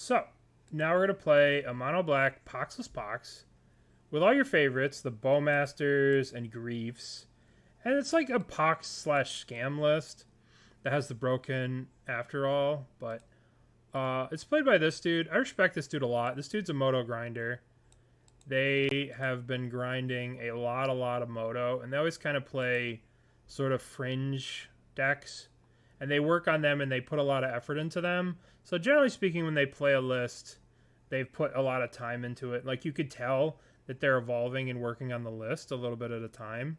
So, now we're going to play a mono black Poxless Pox with all your favorites, the Bowmasters and Griefs. And it's like a Pox / scam list that has the broken after all. But it's played by this dude. I respect this dude a lot. This dude's a Moto grinder. They have been grinding a lot of Moto. And they always kind of play sort of fringe decks. And they work on them and they put a lot of effort into them. So generally speaking, when they play a list, they've put a lot of time into it. Like you could tell that they're evolving and working on the list a little bit at a time,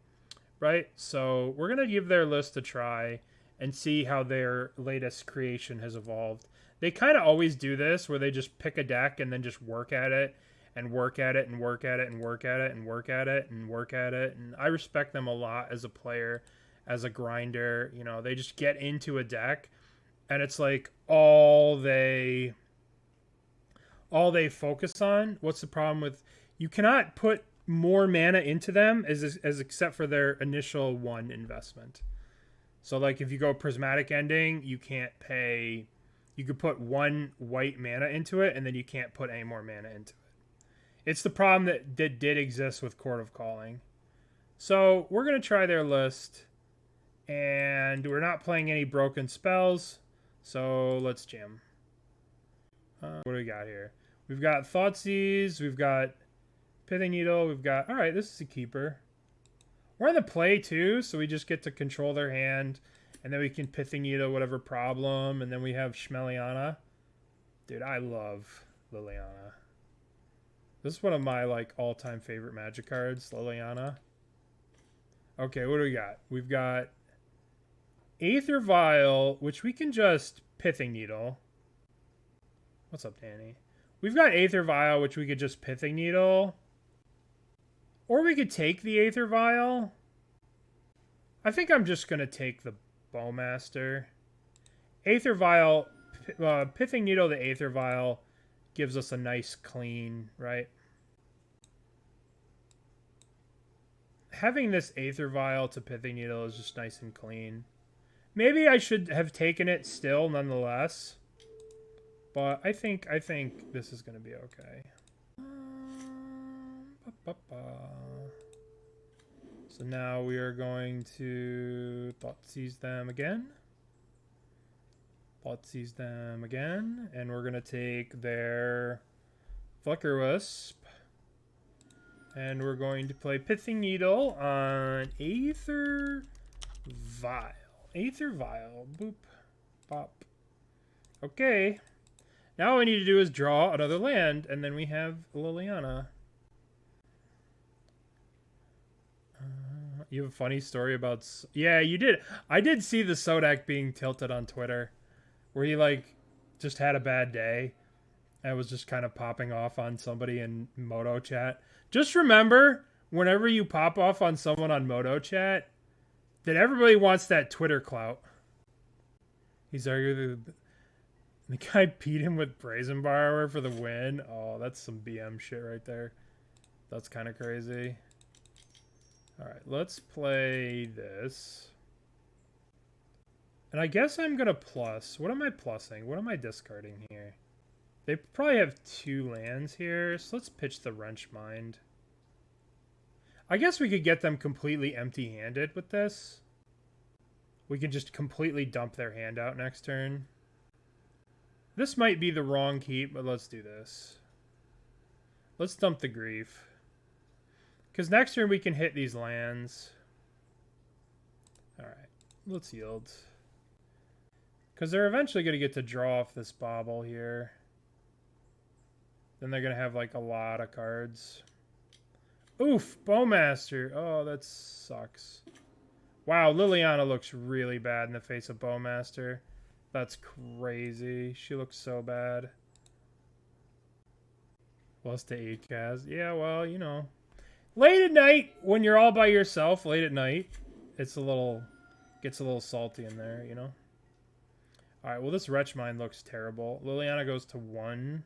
right? So we're going to give their list a try and see how their latest creation has evolved. They kind of always do this where they just pick a deck and then just work at it and work at it and work at it and work at it and work at it and work at it. And I respect them a lot as a player, as a grinder. You know, they just get into a deck and it's like all they focus on. What's the problem with, you cannot put more mana into them as except for their initial one investment. So like if you go prismatic ending, you can't pay, you could put one white mana into it and then you can't put any more mana into it. It's the problem that did exist with Court of Calling. So we're going to try their list and we're not playing any broken spells. So let's jam. What do we got here? We've got Thoughtseize, we've got Pithing Needle, we've got... Alright, this is a keeper. We're on the play too, so we just get to control their hand. And then we can Pithing Needle whatever problem. And then we have Liliana. Dude, I love Liliana. This is one of my like all-time favorite Magic cards, Liliana. Okay, what do we got? We've got Aether Vial, which we can just Pithing Needle. What's up, Danny? We've got Aether Vial, which we could just Pithing Needle. Or we could take the Aether Vial. I think I'm just going to take the Bowmaster. Aether Vial, Pithing Needle, the Aether Vial gives us a nice clean, right? Having this Aether Vial to Pithing Needle is just nice and clean. Maybe I should have taken it still, nonetheless. But I think this is going to be okay. So now we are going to Thoughtseize them again. Thoughtseize them again. And we're going to take their Flickerwisp. And we're going to play Pithing Needle on Aether Vial. Aether Vial. Boop. Pop. Okay. Now all we need to do is draw another land, and then we have Liliana. You have a funny story about... Yeah, you did. I did see the Sodak being tilted on Twitter, where he, like, just had a bad day, and was just kind of popping off on somebody in Moto Chat. Just remember, whenever you pop off on someone on Moto Chat, that everybody wants that Twitter clout. He's arguing... The guy beat him with Brazen Borrower for the win. Oh, that's some BM shit right there. That's kind of crazy. Alright, let's play this. And I guess I'm going to plus. What am I plussing? What am I discarding here? They probably have 2 lands here, so let's pitch the Wrench Mind. I guess we could get them completely empty-handed with this. We could just completely dump their hand out next turn. This might be the wrong keep, but let's do this. Let's dump the Grief. Because next turn we can hit these lands. Alright, let's yield. Because they're eventually going to get to draw off this bauble here. Then they're going to have like a lot of cards. Oof, Bowmaster. Oh, that sucks. Wow, Liliana looks really bad in the face of Bowmaster. That's crazy. She looks so bad. Plus to 8 Kaz. Yeah, well, you know. Late at night, when you're all by yourself, late at night, it's a little... Gets a little salty in there, you know? Alright, well, this Wretch Mind looks terrible. Liliana goes to 1.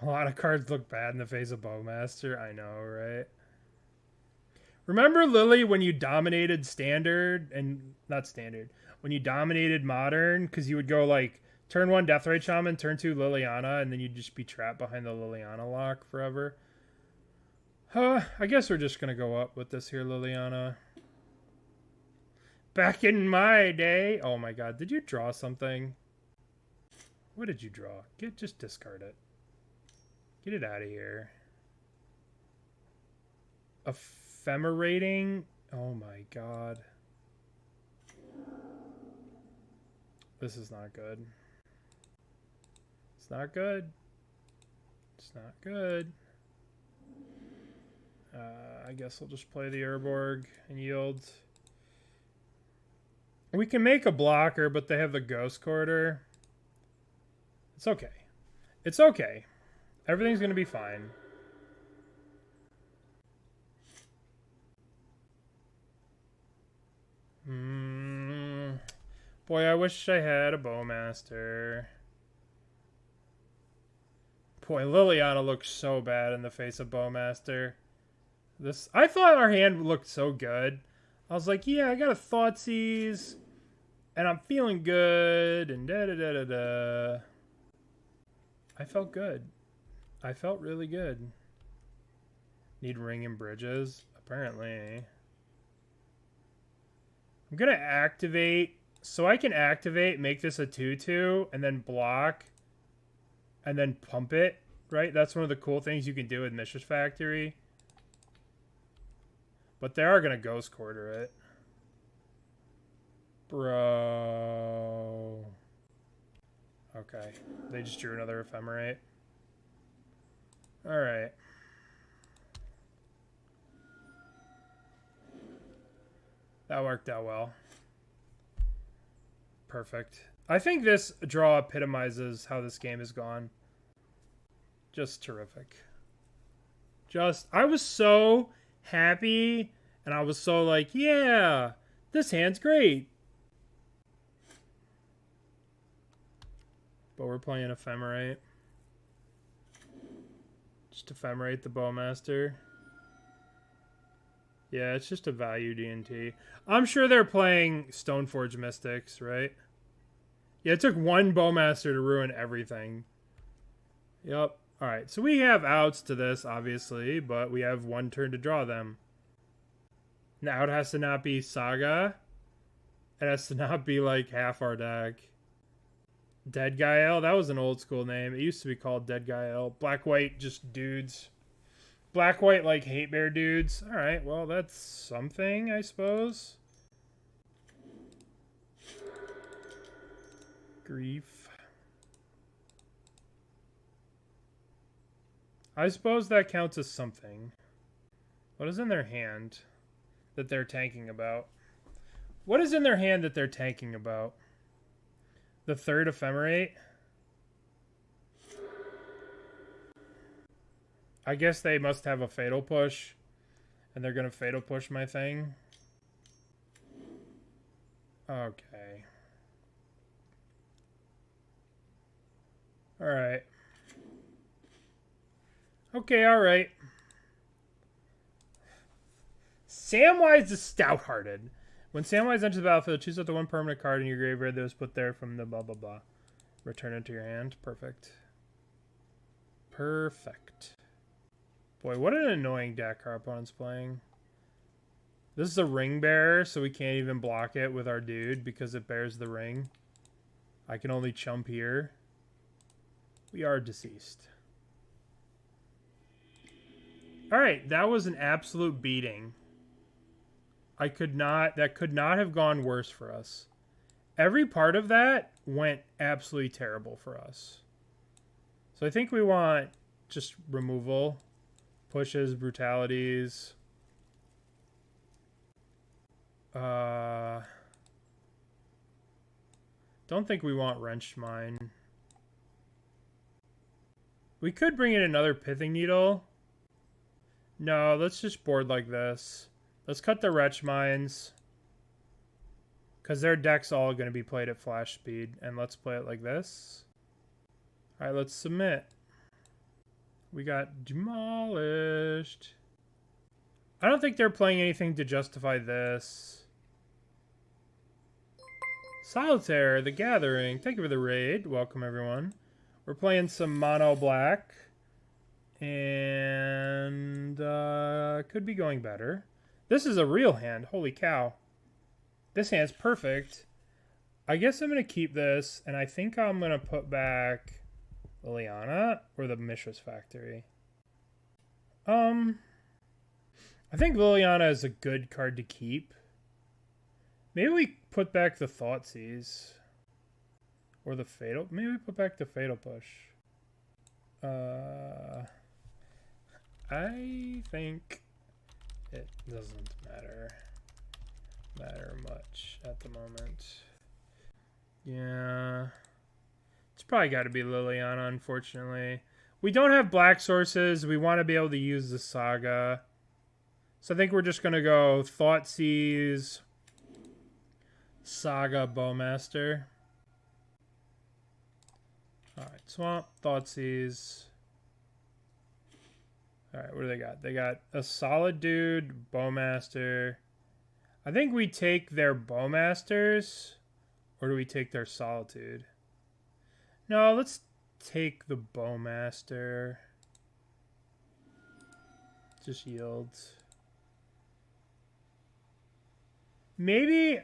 A lot of cards look bad in the face of Bowmaster. I know, right? Remember, Lily, when you dominated Standard, and not Standard, when you dominated Modern, because you would go like turn 1 Deathrite Shaman, turn 2 Liliana, and then you'd just be trapped behind the Liliana lock forever. I guess we're just going to go up with this here, Liliana. Back in my day. Oh my god, did you draw something? What did you draw? Just discard it. Get it out of here. Ephemerating? Oh my god. This is not good. It's not good. It's not good. I guess I'll just play the Urborg and yield. We can make a blocker, but they have the Ghost Quarter. It's okay. It's okay. Everything's going to be fine. Boy, I wish I had a Bowmaster. Boy, Liliana looks so bad in the face of Bowmaster. I thought our hand looked so good. I was like, yeah, I got a Thoughtseize, and I'm feeling good, and da-da-da-da-da. I felt good. I felt really good. Need ring and bridges? Apparently. I'm going to activate, so I can activate, make this a 2-2, and then block, and then pump it, right? That's one of the cool things you can do with Mishra's Factory. But they are going to Ghost Quarter it. Bro. Okay. They just drew another Ephemerate. Alright. That worked out well. Perfect. I think this draw epitomizes how this game has gone. Just terrific. I was so happy, and I was so like, yeah, this hand's great. But we're playing Ephemerate. Just Ephemerate the Bowmaster. Yeah, it's just a value D&T. I'm sure they're playing Stoneforge Mystics, right? Yeah, it took one Bowmaster to ruin everything. Yep. Alright, so we have outs to this, obviously, but we have one turn to draw them. Now it has to not be Saga. It has to not be like half our deck. Dead Gael, that was an old school name. It used to be called Dead Gael. Black-white, just dudes. Black-white, like, hate bear dudes. Alright, well, that's something, I suppose. Grief. I suppose that counts as something. What is in their hand that they're tanking about? What is in their hand that they're tanking about? The third Ephemerate? I guess they must have a Fatal Push, and they're going to Fatal Push my thing. Okay. Alright. Okay, alright. Samwise is stout-hearted. When Samwise enters the battlefield, choose out the one permanent card in your graveyard that was put there from the blah blah blah. Return it to your hand. Perfect. Perfect. Boy, what an annoying deck our opponent's playing. This is a ring bearer, so we can't even block it with our dude because it bears the ring. I can only chump here. We are deceased. Alright, that was an absolute beating. That could not have gone worse for us. Every part of that went absolutely terrible for us. So I think we want just removal. Pushes, brutalities. Don't think we want Wrenched Mine. We could bring in another Pithing Needle. No, let's just board like this. Let's cut the Wretch Mines. Because their deck's all going to be played at flash speed. And let's play it like this. Alright, let's submit. We got demolished. I don't think they're playing anything to justify this. Solitaire, The Gathering. Thank you for the raid. Welcome, everyone. We're playing some mono black. And could be going better. This is a real hand. Holy cow. This hand's perfect. I guess I'm going to keep this. And I think I'm going to put back Liliana or the Mishra's Factory. I think Liliana is a good card to keep. Maybe we put back the Thoughtseize. Or the Fatal. Maybe we put back the Fatal Push. I think it doesn't matter much at the moment. Yeah. It's probably got to be Liliana, unfortunately. We don't have black sources. We want to be able to use the Saga. So I think we're just going to go Thoughtseize, Saga, Bowmaster. Alright, Swamp, Thoughtseize. Alright, what do they got? They got a solid dude, Bowmaster. I think we take their Bowmasters, or do we take their Solitude? No, let's take the Bowmaster. Just yields. Maybe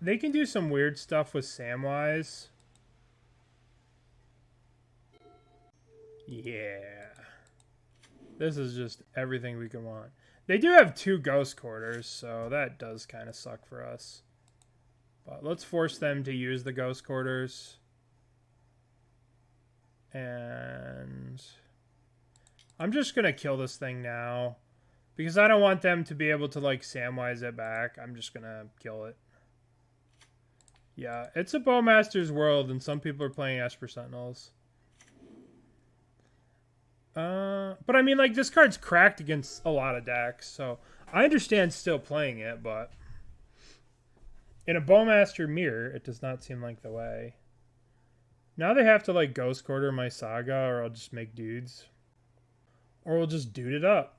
they can do some weird stuff with Samwise. Yeah. This is just everything we can want. They do have 2 Ghost Quarters, so that does kind of suck for us. But let's force them to use the Ghost Quarters. And I'm just going to kill this thing now. Because I don't want them to be able to, like, Samwise it back. I'm just going to kill it. Yeah, it's a Bowmaster's world, and some people are playing Esper Sentinels. But I mean, like, this card's cracked against a lot of decks, so I understand still playing it, but in a Bowmaster mirror, it does not seem like the way. Now they have to, like, Ghost Quarter my Saga, or I'll just make dudes. Or we'll just dude it up.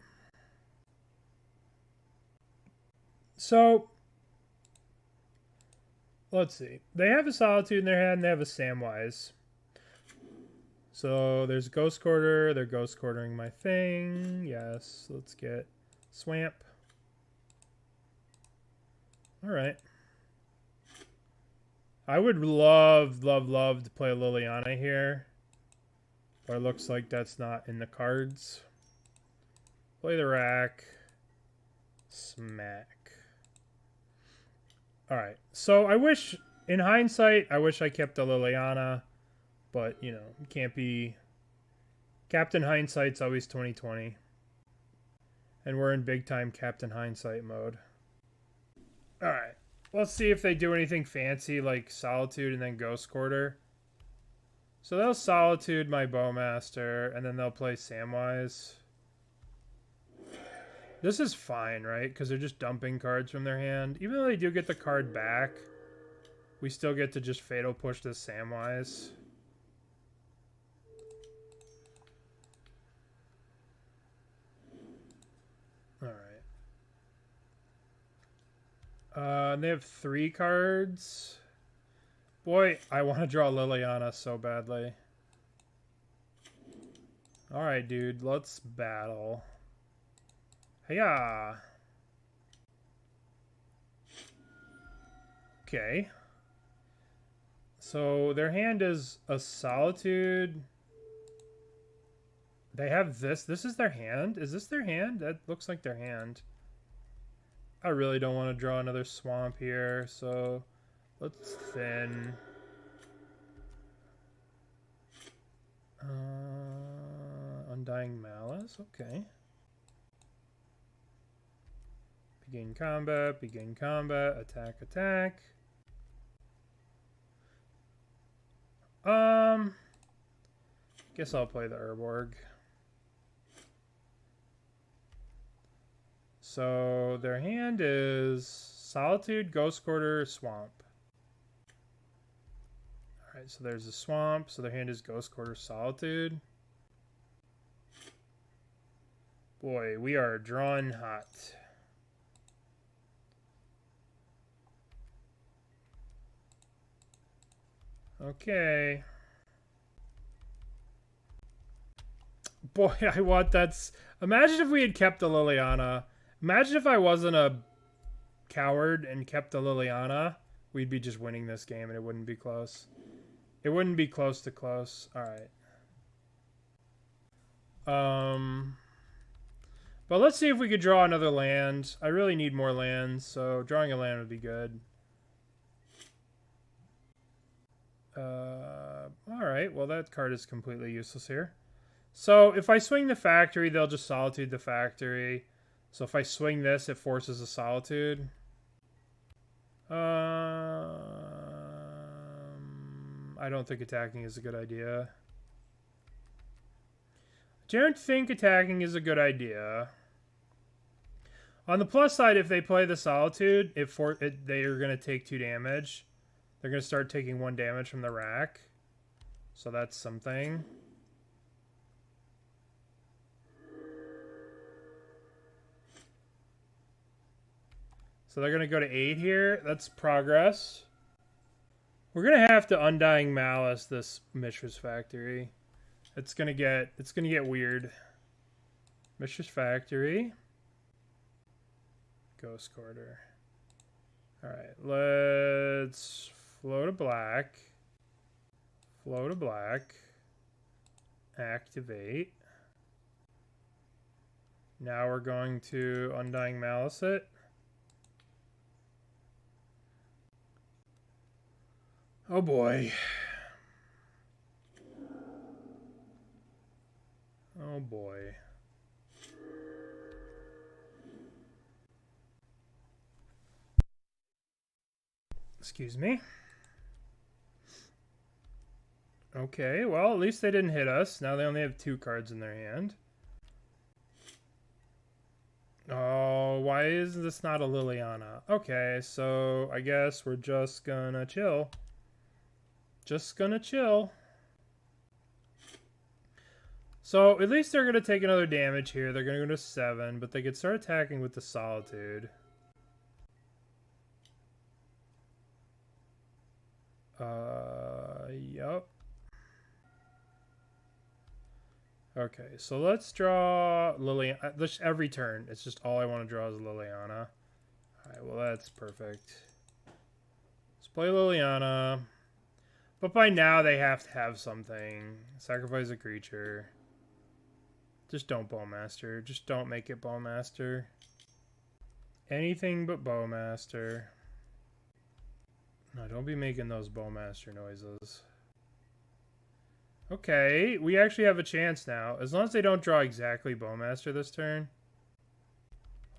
So, let's see. They have a Solitude in their hand, and they have a Samwise. So, there's Ghost Quarter. They're Ghost Quartering my thing. Yes, let's get Swamp. Alright. I would love to play Liliana here. But it looks like that's not in the cards. Play the rack. Smack. Alright, so I wish, in hindsight, I wish I kept the Liliana. But, you know, it can't be... Captain Hindsight's always 2020. And we're in big-time Captain Hindsight mode. Alright, let's see if they do anything fancy like Solitude and then Ghost Quarter. So they'll Solitude my Bowmaster, and then they'll play Samwise. This is fine, right? Because they're just dumping cards from their hand. Even though they do get the card back, we still get to just Fatal Push this Samwise. Alright. They have 3 cards. Boy, I want to draw Liliana so badly. Alright, dude. Let's battle. Hiya! Okay. So, their hand is a Solitude. They have this. This is their hand? Is this their hand? That looks like their hand. I really don't want to draw another Swamp here, so let's thin. Undying Malice, okay. Begin combat, attack, attack. Guess I'll play the Urborg. So their hand is Solitude, Ghost Quarter, Swamp. Alright, so there's a Swamp. So their hand is Ghost Quarter, Solitude. Boy, we are drawing hot. Okay. Boy, I want that. Imagine if we had kept the Liliana. Imagine if I wasn't a coward and kept the Liliana. We'd be just winning this game and it wouldn't be close. It wouldn't be close to close. Alright. But let's see if we could draw another land. I really need more lands, so drawing a land would be good. Alright, well that card is completely useless here. So if I swing the factory, they'll just Solitude the factory. So if I swing this, it forces a Solitude. I don't think attacking is a good idea. I don't think attacking is a good idea. On the plus side, if they play the Solitude, they are going to take 2 damage. They're going to start taking 1 damage from the rack. So that's something. So they're going to go to 8 here. That's progress. We're going to have to Undying Malice this Mishra's Factory. It's going to get weird. Mishra's Factory. Ghost Quarter. Alright, let's flow to black. Flow to black. Activate. Now we're going to Undying Malice it. Oh boy. Oh boy. Excuse me. Okay, well, at least they didn't hit us. Now they only have 2 cards in their hand. Oh, why is this not a Liliana? Okay, so I guess we're just gonna chill. Just gonna chill. So at least they're going to take another damage here. They're going to go to 7, but they could start attacking with the Solitude. Yup. Okay, so let's draw Liliana. Every turn, it's just all I want to draw is Liliana. Alright, well that's perfect. Let's play Liliana. But by now they have to have something. Sacrifice a creature. Just don't Bowmaster. Just don't make it Bowmaster. Anything but Bowmaster. No, don't be making those Bowmaster noises. Okay, we actually have a chance now. As long as they don't draw exactly Bowmaster this turn.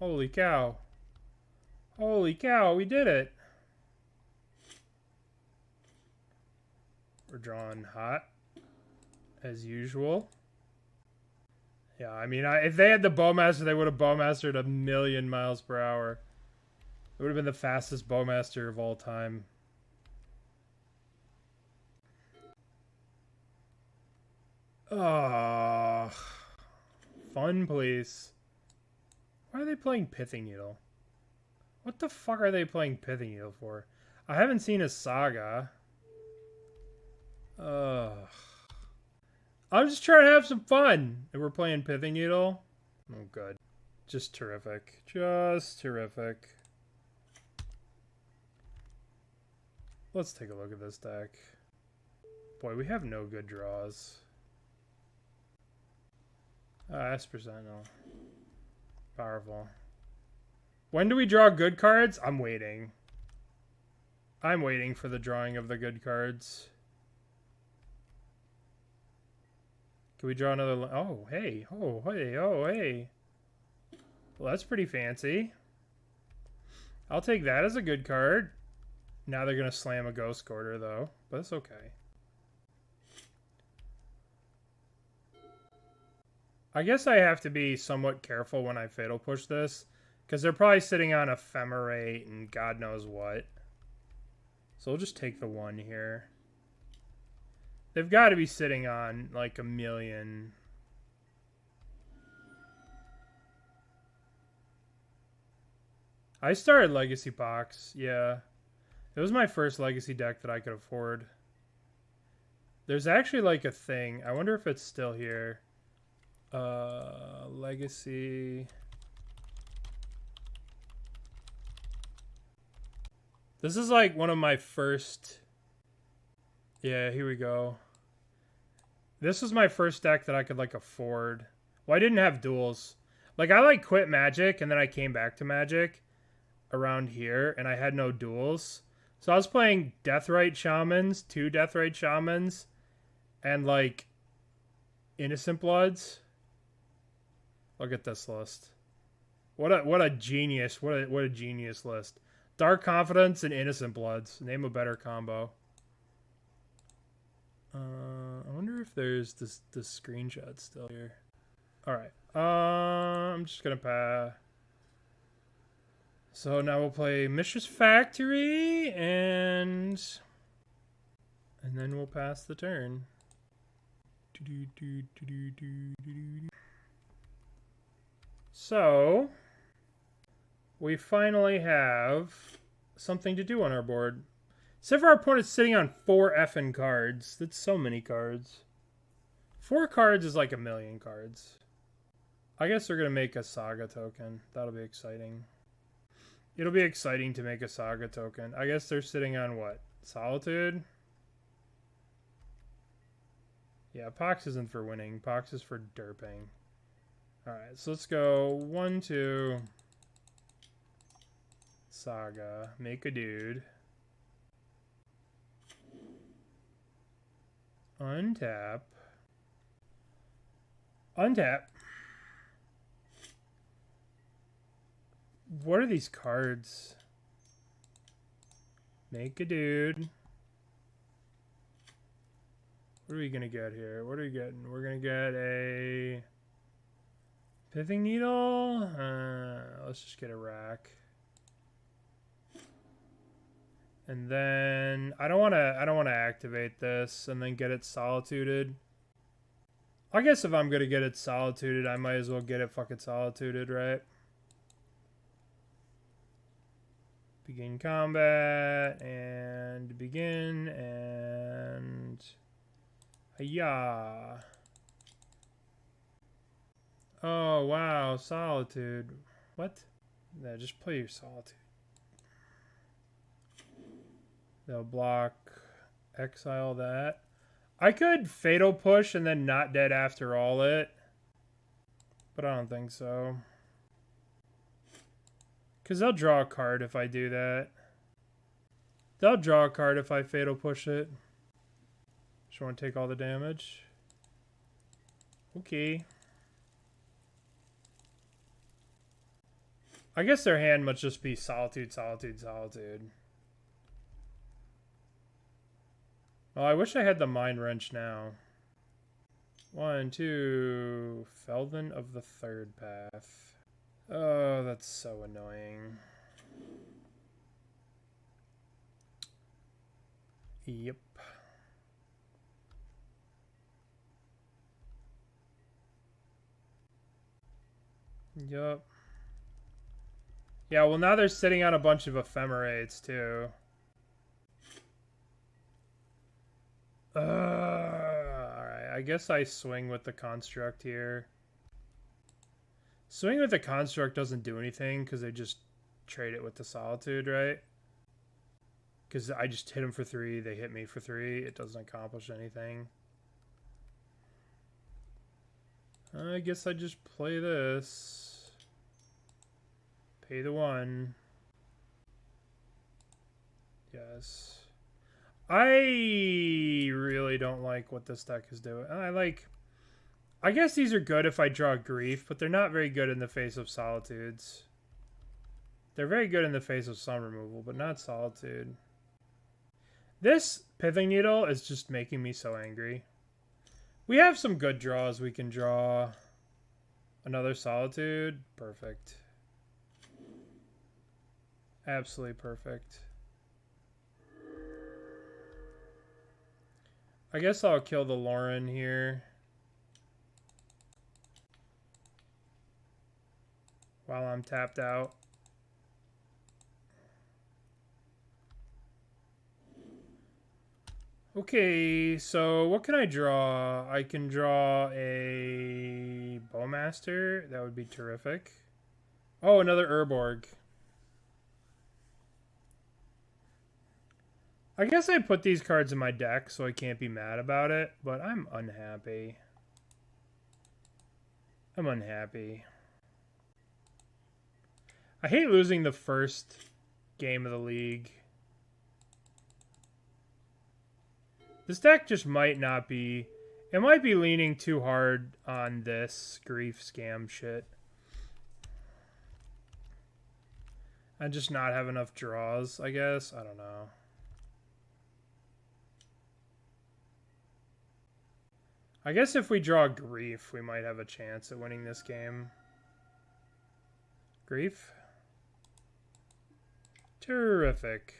Holy cow. Holy cow, we did it. We're drawing hot. As usual. Yeah, I mean, if they had the Bowmaster, they would have Bowmastered 1,000,000 miles per hour. It would have been the fastest Bowmaster of all time. Oh, fun, please. Why are they playing Pithing Needle? What the fuck are they playing Pithing Needle for? I haven't seen a Saga. Ugh. I'm just trying to have some fun. And we're playing Pithing Needle. Oh, good. Just terrific. Just terrific. Let's take a look at this deck. Boy, we have no good draws. Esper Sentinel. Powerful. When do we draw good cards? I'm waiting. I'm waiting for the drawing of the good cards. Can we draw another... Oh, hey. Oh, hey. Oh, hey. Well, that's pretty fancy. I'll take that as a good card. Now they're going to slam a Ghost Quarter, though. But it's okay. I guess I have to be somewhat careful when I Fatal Push this. Because they're probably sitting on Ephemerate and God knows what. So we'll just take the 1 here. They've got to be sitting on like 1,000,000. I started Legacy Box, yeah. It was my first Legacy deck that I could afford. There's actually like a thing. I wonder if it's still here. Legacy. This is like one of my first. Yeah, here we go. This was my first deck that I could like afford. Well, I didn't have duels. Like I like quit Magic and then I came back to Magic around here and I had no duels. So I was playing Deathrite Shamans, 2 Deathrite Shamans, and like Innocent Bloods. Look at this list. What a genius. What a genius list. Dark Confidence and Innocent Bloods. Name a better combo. I wonder if there's this screenshot still here. Alright. I'm just gonna pass. So now we'll play Mishra's Factory and then we'll pass the turn. So we finally have something to do on our board. Except for our opponent's sitting on 4 effing cards. That's so many cards. 4 cards is like a million cards. I guess they're going to make a Saga token. That'll be exciting. It'll be exciting to make a Saga token. I guess they're sitting on what? Solitude? Yeah, Pox isn't for winning. Pox is for derping. Alright, so let's go 1, 2. Saga. Make a dude. Untap. Untap. What are these cards? Make a dude. What are we gonna get here? What are we getting? We're gonna get a Pithing Needle. Let's just get a rack. And then I don't want to activate this and then get it solituded. I guess if I'm gonna get it solituded, I might as well get it fucking solituded, right? Begin combat and begin and yeah. Oh wow, solitude. What? No, just play your solitude. They'll block, exile that. I could Fatal Push and then not dead after all it. But I don't think so. Because they'll draw a card if I do that. They'll draw a card if I Fatal Push it. Just want to take all the damage. Okay. I guess their hand must just be Solitude, Solitude, Solitude. Oh, I wish I had the Mind Wrench now. 1, 2... Felden of the Third Path. Oh, that's so annoying. Yep. Yup. Yeah, well now they're sitting on a bunch of ephemerates too. Alright, I guess I swing with the construct here. Swing with the construct doesn't do anything because they just trade it with the solitude, right? Because I just hit them for 3, they hit me for 3. It doesn't accomplish anything. I guess I just play this. Pay the 1. Yes. I really don't like what this deck is doing. I guess these are good if I draw Grief, but they're not very good in the face of Solitudes. They're very good in the face of Sun Removal, but not Solitude. This Pithing Needle is just making me so angry. We have some good draws. We can draw another Solitude. Perfect. Absolutely perfect. I guess I'll kill the Lauren here. While I'm tapped out. Okay, so what can I draw? I can draw a Bowmaster. That would be terrific. Oh, another Urborg. I guess I put these cards in my deck, so I can't be mad about it, but I'm unhappy. I'm unhappy. I hate losing the first game of the league. This deck just might not be... It might be leaning too hard on this grief scam shit. I just not have enough draws, I guess. I don't know. I guess if we draw grief, we might have a chance at winning this game. Grief? Terrific.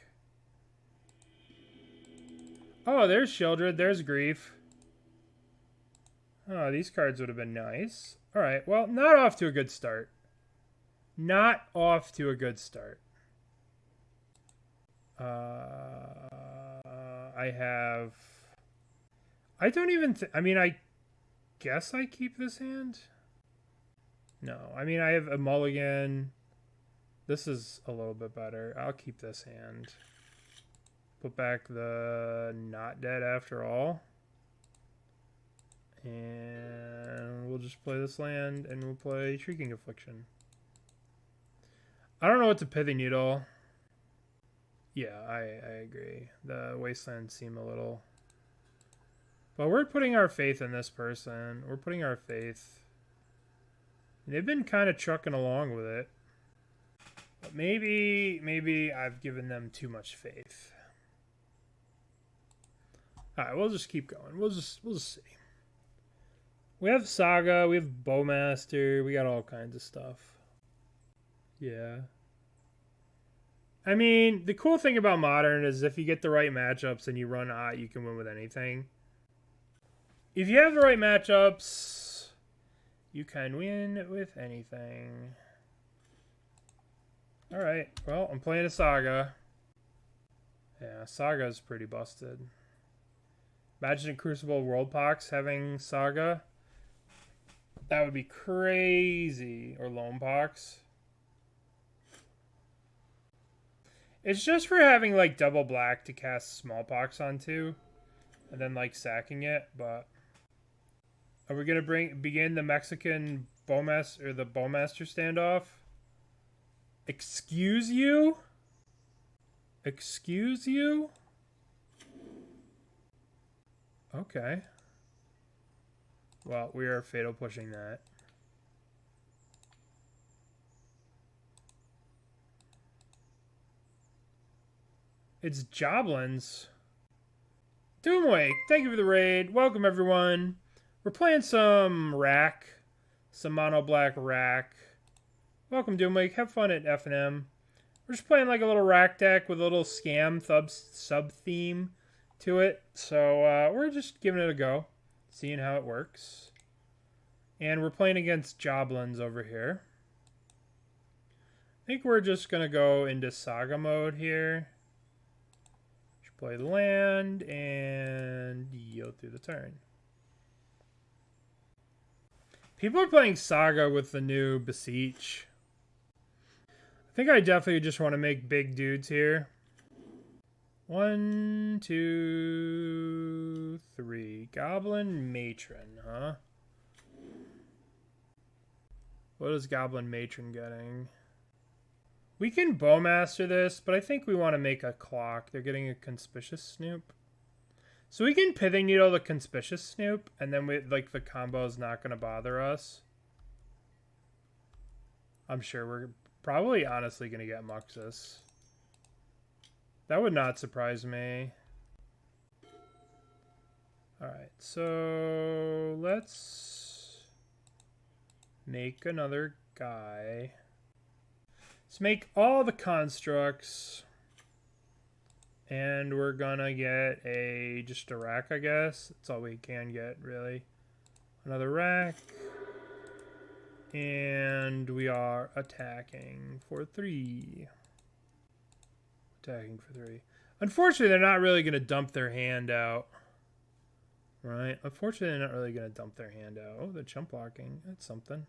Oh, there's Sheoldred. There's Grief. Oh, these cards would have been nice. Alright, well, not off to a good start. Not off to a good start. I have... I don't even... I mean, I guess I keep this hand? No. I mean, I have a mulligan. This is a little bit better. I'll keep this hand. Put back the not dead after all. And we'll just play this land, and we'll play Shrieking Affliction. I don't know what to Pithing Needle. Yeah, I agree. The Wastelands seem a little... But we're putting our faith in this person. We're putting our faith... They've been kind of trucking along with it. But maybe I've given them too much faith. Alright, we'll just keep going. We'll just see. We have Saga, we have Bowmaster, we got all kinds of stuff. Yeah. I mean, the cool thing about Modern is if you get the right matchups and you run hot, you can win with anything. If you have the right matchups, you can win with anything. Alright, well, I'm playing a Saga. Yeah, Saga's pretty busted. Imagine a Crucible Worldpox having Saga. That would be crazy. Or Lonepox. It's just for having, like, double black to cast Smallpox onto. And then, like, sacking it, but... Are we going to begin the Mexican Bowmaster, or the Bowmaster standoff? Excuse you? Excuse you? Okay. Well, we are fatal pushing that. It's Joblins. Doomwake, thank you for the raid. Welcome, everyone. We're playing some Rack. Some mono black Rack. Welcome, Doomwake. Have fun at F&M. We're just playing like a little Rack deck with a little scam sub-theme to it. So we're just giving it a go. Seeing how it works. And we're playing against Joblins over here. I think we're just going to go into Saga mode here. Just play the land and yield through the turn. People are playing Saga with the new Beseech. I think I definitely just want to make big dudes here. 1, 2, 3. Goblin Matron, huh? What is Goblin Matron getting? We can Bowmaster this, but I think we want to make a clock. They're getting a Conspicuous Snoop. So we can Pithing Needle the Conspicuous Snoop, and then we like the combo is not going to bother us. I'm sure we're probably honestly going to get Muxus. That would not surprise me. Alright, so let's make another guy. Let's make all the constructs. And we're gonna get just a rack, I guess. That's all we can get, really. Another rack. And we are attacking for 3. Attacking for 3. Unfortunately, they're not really going to dump their hand out. Right? Unfortunately, they're not really going to dump their hand out. Oh, the chump blocking. That's something.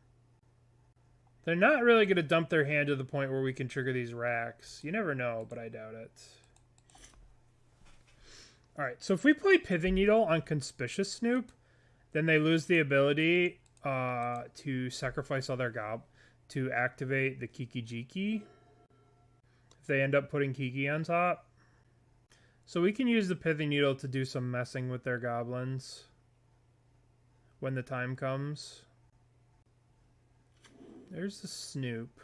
They're not really going to dump their hand to the point where we can trigger these racks. You never know, but I doubt it. Alright, so if we play Pithing Needle on Conspicuous Snoop, then they lose the ability to sacrifice all their gob to activate the Kiki Jiki. If they end up putting Kiki on top. So we can use the Pithing Needle to do some messing with their goblins when the time comes. There's the Snoop.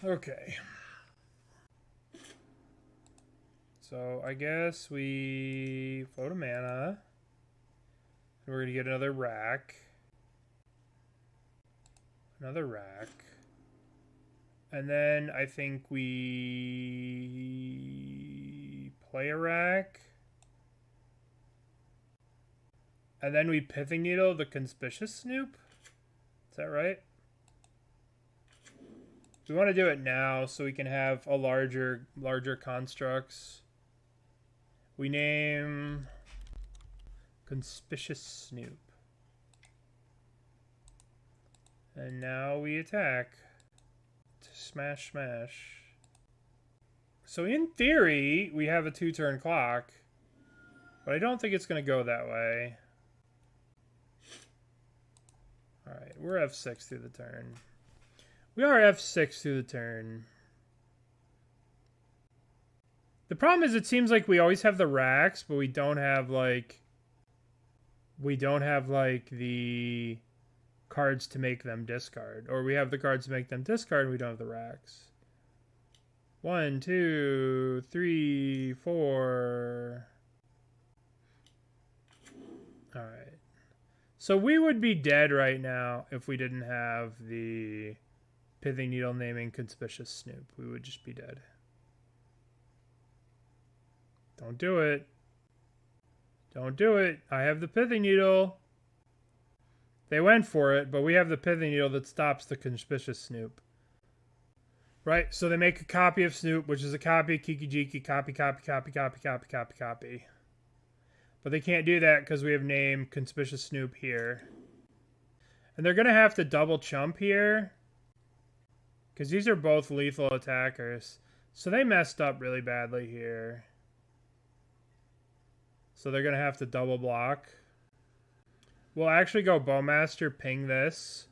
Okay. So I guess we float a mana. We're going to get another rack. Another rack. And then I think we play a rack. And then we Pithing Needle the Conspicuous Snoop. Is that right? We want to do it now so we can have a larger constructs. We name Conspicuous Snoop. And now we attack. Smash, smash. So in theory, we have a 2-turn clock. But I don't think it's going to go that way. Alright, we're F6 through the turn. We are F6 through the turn. The problem is it seems like we always have the racks, but we don't have like the cards to make them discard. Or we have the cards to make them discard and we don't have the racks. 1, 2, 3, 4. Alright. So we would be dead right now if we didn't have the Pithing Needle naming Conspicuous Snoop. We would just be dead. Don't do it. Don't do it. I have the Pithing Needle. They went for it, but we have the Pithing Needle that stops the Conspicuous Snoop. Right? So they make a copy of Snoop, which is a copy of Kiki Jiki. Copy. But they can't do that because we have named Conspicuous Snoop here. And they're going to have to double chump here. Because these are both lethal attackers. So they messed up really badly here. So they're going to have to double block. We'll actually go Bowmaster, ping this.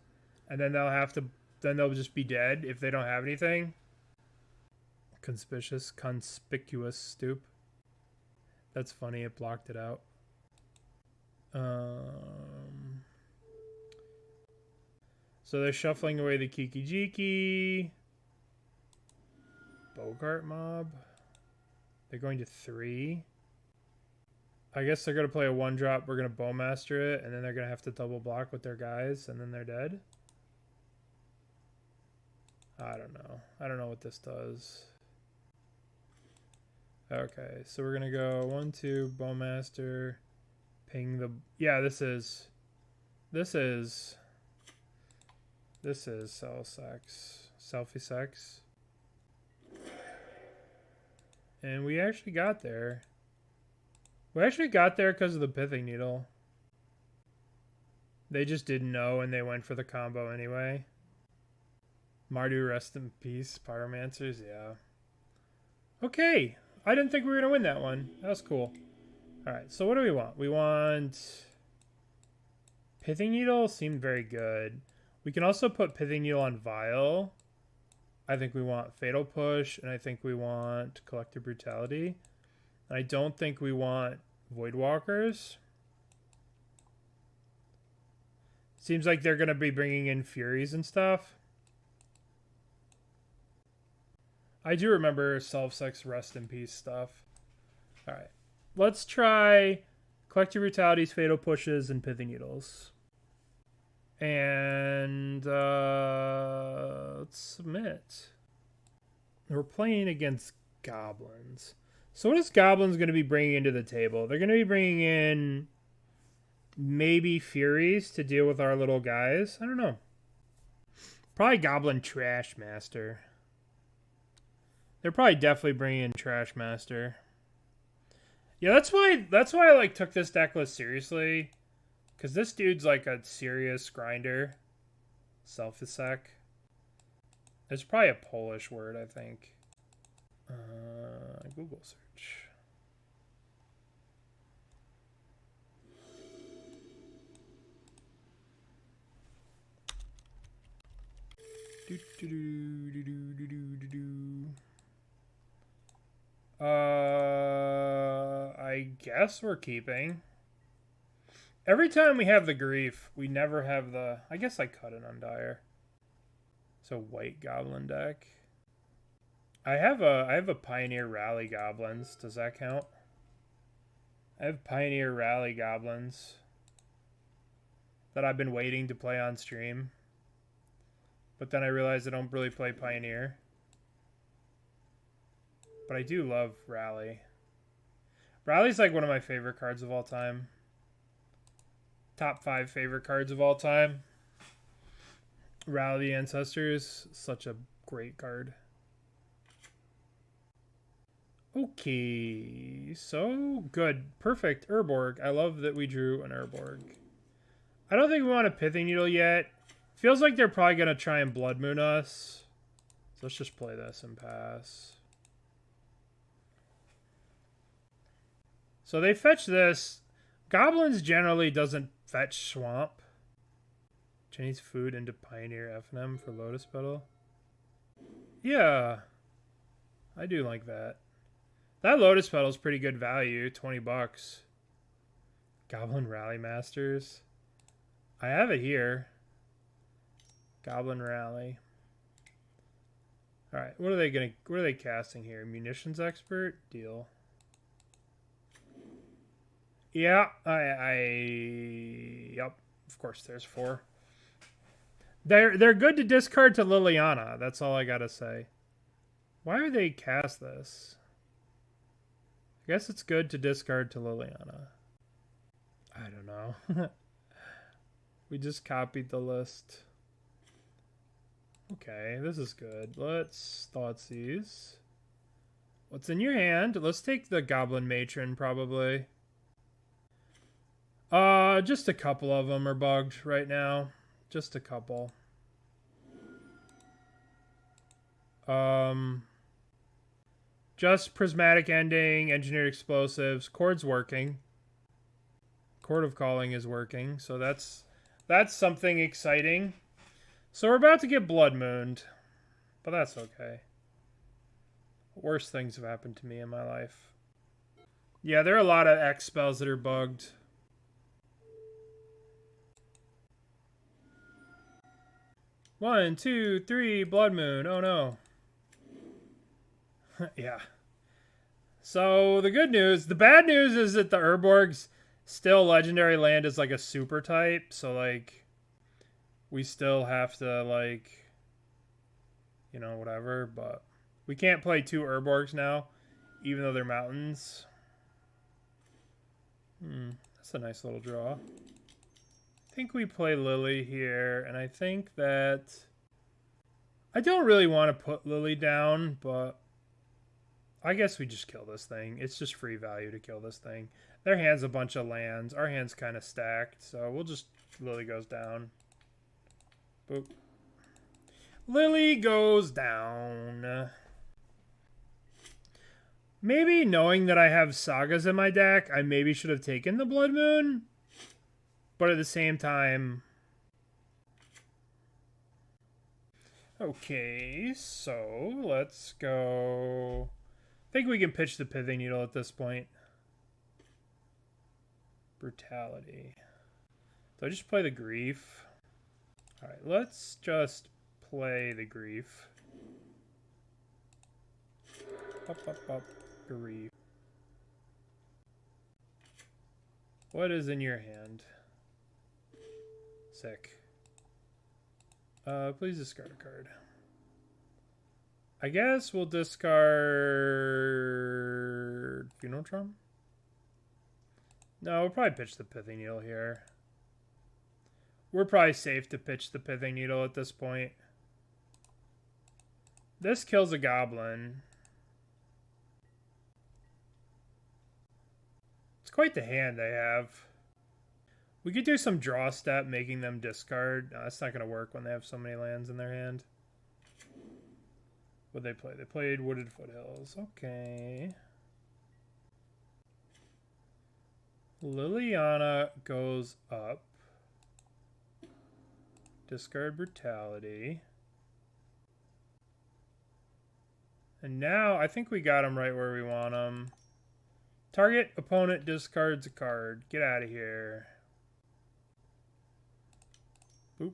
And then they'll just be dead if they don't have anything. Conspicuous Snoop. That's funny, it blocked it out. So they're shuffling away the Kiki Jiki. Bogart Mob. They're going to 3. I guess they're going to play a 1-drop. We're going to Bowmaster it. And then they're going to have to double block with their guys. And then they're dead. I don't know. I don't know what this does. Okay, so we're going to go 1, 2, Bowmaster. Ping the... Yeah, this is Selfie Sex. And we actually got there. We actually got there because of the Pithing Needle. They just didn't know and they went for the combo anyway. Mardu, rest in peace. Pyromancers, yeah. Okay. I didn't think we were going to win that one. That was cool. Alright, so what do we want? We want... Pithing Needle seemed very good. We can also put Pithing Needle on Vial. I think we want Fatal Push, and I think we want Collective Brutality. And I don't think we want Voidwalkers. Seems like they're going to be bringing in Furies and stuff. I do remember Self-Sex Rest in Peace stuff. Alright. Let's try Collective Brutalities, Fatal Pushes, and Pithing Needles. And let's submit. We're playing against Goblins. So what is Goblins going to be bringing into the table? They're going to be bringing in maybe Furies to deal with our little guys. I don't know. Probably Goblin Trash Master. They're probably definitely bringing in Trash Master. Yeah, that's why I like took this deck list seriously, because this dude's like a serious grinder. Self-sec. It's probably a Polish word, I think. Google search. I guess we're keeping. Every time we have the grief, we never have the... I guess I cut an Undying. It's a white goblin deck. I have a Pioneer Rally Goblins. Does that count? I have Pioneer Rally Goblins that I've been waiting to play on stream. But then I realized I don't really play Pioneer. But I do love Rally. Rally's like one of my favorite cards of all time. Top 5 favorite cards of all time. Rally the Ancestors. Such a great card. Okay. So, good. Perfect. Urborg. I love that we drew an Urborg. I don't think we want a Pithing Needle yet. Feels like they're probably going to try and Blood Moon us. So let's just play this and pass. So they fetch this. Goblins generally doesn't fetch Swamp. Chinese food into Pioneer FNM for Lotus Petal. Yeah. I do like that. That Lotus Petal is pretty good value. 20 bucks. Goblin Rally Masters. I have it here. Goblin Rally. Alright, what are they casting here? Munitions Expert? Deal. Yeah, yep, of course there's 4. They're good to discard to Liliana, that's all I gotta say. Why would they cast this? I guess it's good to discard to Liliana. I don't know. We just copied the list. Okay, this is good. Let's Thoughtseize. What's in your hand? Let's take the Goblin Matron, probably. Just a couple of them are bugged right now. Just a couple. Just Prismatic Ending, Engineered Explosives. Chord's working. Chord of Calling is working, so that's something exciting. So we're about to get Blood Mooned, but that's okay. Worse things have happened to me in my life. Yeah, there are a lot of X spells that are bugged. One, two, three, Blood Moon. Oh no. Yeah. So the good news, the bad news is that the Urborg's still legendary land is like a super type, so like we still have to like, you know, whatever, but we can't play 2 Urborgs now, even though they're mountains. That's a nice little draw. I think we play Lily here, and I think that I don't really want to put Lily down, but I guess we just kill this thing. It's just free value to kill this thing. Their hand's a bunch of lands. Our hand's kind of stacked, so we'll just... Lily goes down. Boop. Lily goes down. Maybe knowing that I have Sagas in my deck, I maybe should have taken the Blood Moon. But at the same time... Okay, so let's go... I think we can pitch the Pithing Needle at this point. Brutality. Do I just play the Grief? Alright, let's just play the Grief. Up, Grief. What is in your hand? Sick. Please discard a card. I guess we'll discard Funeral Drum. No, we'll probably pitch the Pithing Needle here. We're probably safe to pitch the Pithing Needle at this point. This kills a goblin. It's quite the hand they have. We could do some draw step, making them discard. No, that's not going to work when they have so many lands in their hand. What'd they play? They played Wooded Foothills. Okay. Liliana goes up. Discard Brutality. And now I think we got him right where we want him. Target opponent discards a card. Get out of here. Boop.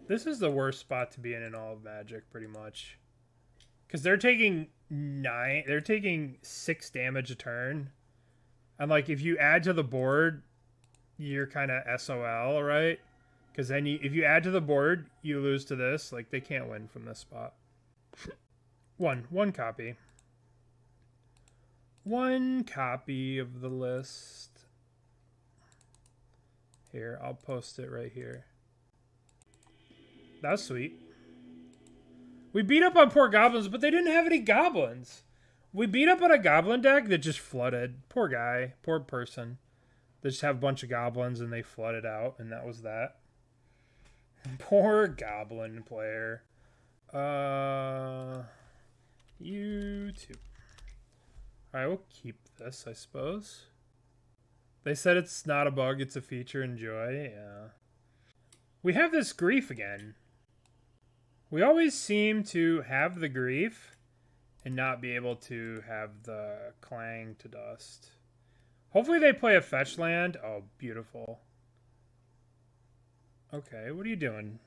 This is the worst spot to be in all of Magic, pretty much. Because they're taking 6 damage a turn. And like if you add to the board, you're kind of SOL, right? Because then if you add to the board, you lose to this. Like they can't win from this spot. One copy. One copy of the list. Here, I'll post it right here. That was sweet. We beat up on poor goblins, but they didn't have any goblins. We beat up on a goblin deck that just flooded. Poor guy. Poor person. They just have a bunch of goblins and they flooded out, and that was that. Poor goblin player. You too. Alright, we'll keep this, I suppose. They said it's not a bug, it's a feature. Enjoy. Yeah. We have this grief again. We always seem to have the grief and not be able to have the clang to dust. Hopefully they play a fetch land. Oh, beautiful. Okay, what are you doing?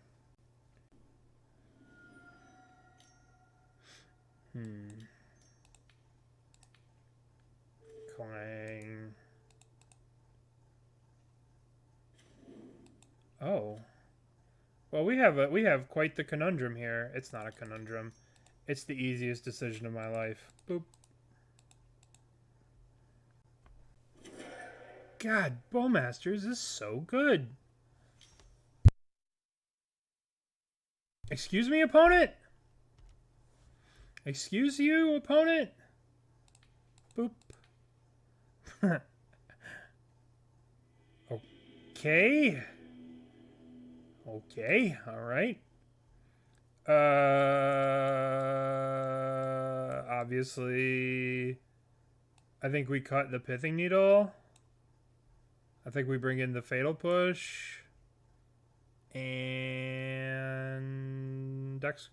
Clang. Oh. Well, we have quite the conundrum here. It's not a conundrum. It's the easiest decision of my life. Boop. God, Bowmasters is so good. Excuse me, opponent? Excuse you, opponent? Boop. Okay. Okay, alright. Obviously, I think we cut the Pithing Needle. I think we bring in the Fatal Push. And Dex.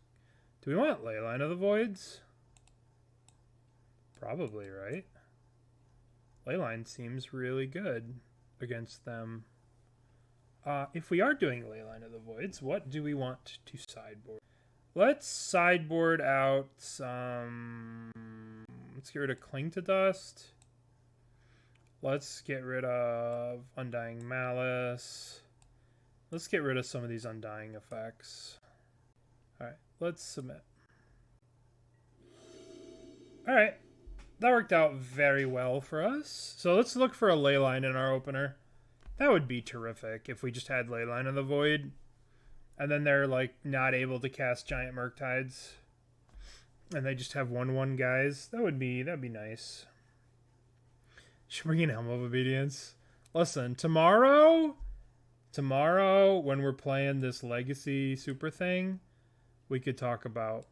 Do we want Leyline of the Voids? Probably, right? Leyline seems really good against them. If we are doing Leyline of the Voids, what do we want to sideboard? Let's sideboard out some... Let's get rid of Cling to Dust. Let's get rid of Undying Malice. Let's get rid of some of these Undying effects. Alright, let's submit. Alright, that worked out very well for us. So let's look for a Leyline in our opener. That would be terrific if we just had Leyline of the Void. And then they're like not able to cast Giant Murktides. And they just have 1/1 guys. That'd be nice. Should bring in Helm of Obedience. Listen, tomorrow when we're playing this Legacy Super thing, we could talk about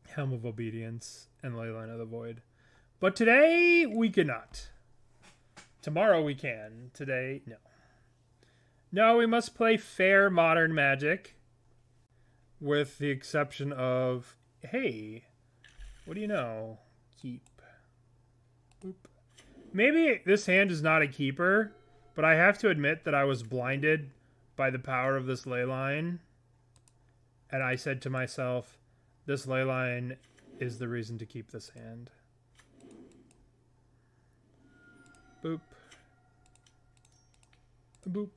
Helm of Obedience and Leyline of the Void. But today we cannot. Tomorrow we can. Today, no. No, we must play fair modern Magic. With the exception of, hey, what do you know? Keep. Boop. Maybe this hand is not a keeper, but I have to admit that I was blinded by the power of this Leyline. And I said to myself, this Leyline is the reason to keep this hand. Boop. Boop.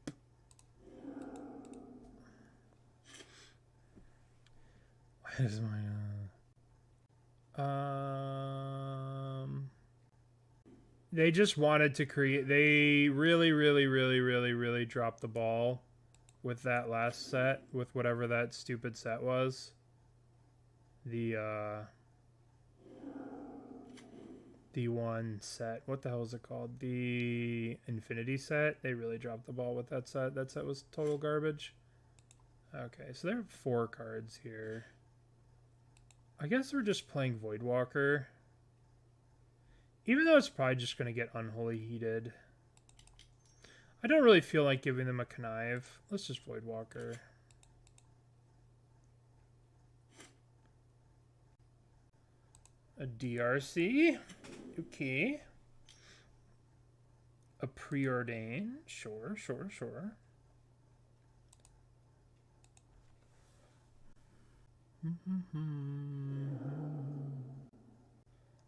What is my they just wanted to create, they really dropped the ball with that last set, with whatever that stupid set was. The the one set. What the hell is it called? The Infinity set. They really dropped the ball with that set. That set was total garbage. Okay, so there are 4 cards here. I guess we're just playing Voidwalker. Even though it's probably just going to get Unholy Heated. I don't really feel like giving them a Connive. Let's just Voidwalker. A DRC. Okay. A Preordain. Sure, sure, sure.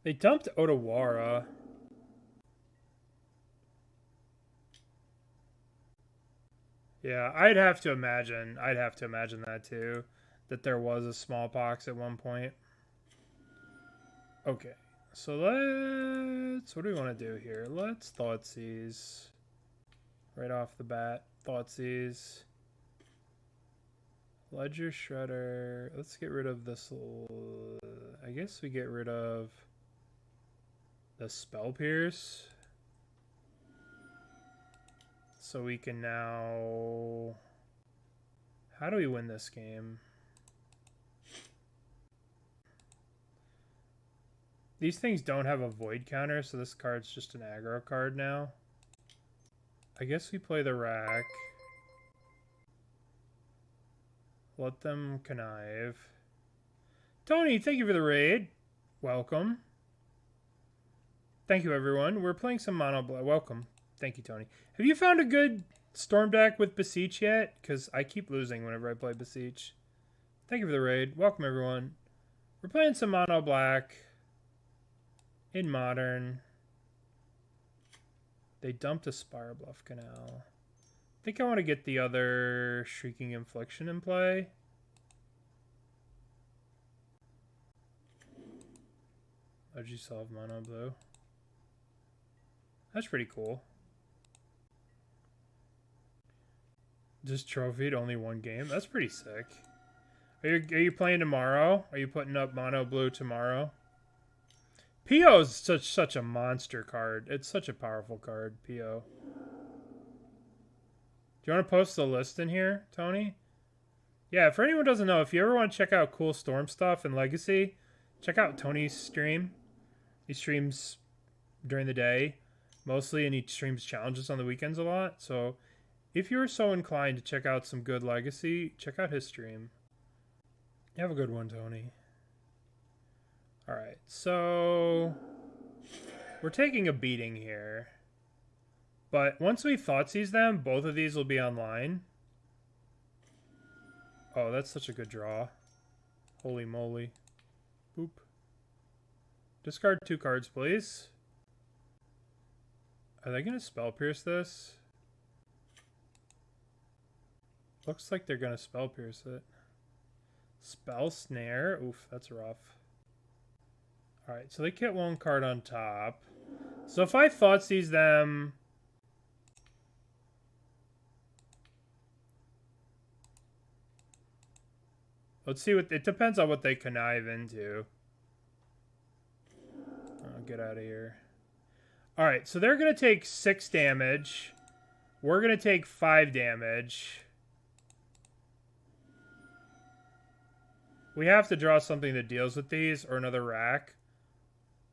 They dumped Otawara. Yeah, I'd have to imagine that too. That there was a smallpox at one point. Okay, so let's... What do we want to do here? Let's Thoughtseize. Right off the bat. Thoughtseize. Ledger Shredder. Let's get rid of this little... I guess we get rid of the Spell Pierce. So we can now... How do we win this game? These things don't have a void counter, so this card's just an aggro card now. I guess we play the rack. Let them connive. Tony, thank you for the raid. Welcome. Thank you, everyone. We're playing some mono black. Welcome. Thank you, Tony. Have you found a good Storm deck with Beseech yet? Because I keep losing whenever I play Beseech. Thank you for the raid. Welcome, everyone. We're playing some mono black. In Modern. They dumped a Spire Bluff Canal. I think I want to get the other Shrieking Affliction in play. How'd you solve mono blue? That's pretty cool. Just trophied only 1 game. That's pretty sick. Are you playing tomorrow? Are you putting up mono blue tomorrow? PO is such a monster card. It's such a powerful card, PO. Do you want to post the list in here, Tony? Yeah, for anyone who doesn't know, if you ever want to check out cool Storm stuff and Legacy, check out Tony's stream. He streams during the day, mostly, and he streams challenges on the weekends a lot. So if you're so inclined to check out some good Legacy, check out his stream. Have a good one, Tony. Alright, so we're taking a beating here. But once we Thoughtseize them, both of these will be online. Oh, that's such a good draw. Holy moly. Boop. Discard 2 cards, please. Are they going to Spell Pierce this? Looks like they're going to Spell Pierce it. Spell Snare. Oof, that's rough. Alright, so they get 1 card on top. So if I Thoughtseize them... Let's see what... It depends on what they connive into. Oh, get out of here. Alright, so they're going to take 6 damage. We're going to take 5 damage. We have to draw something that deals with these, or another rack.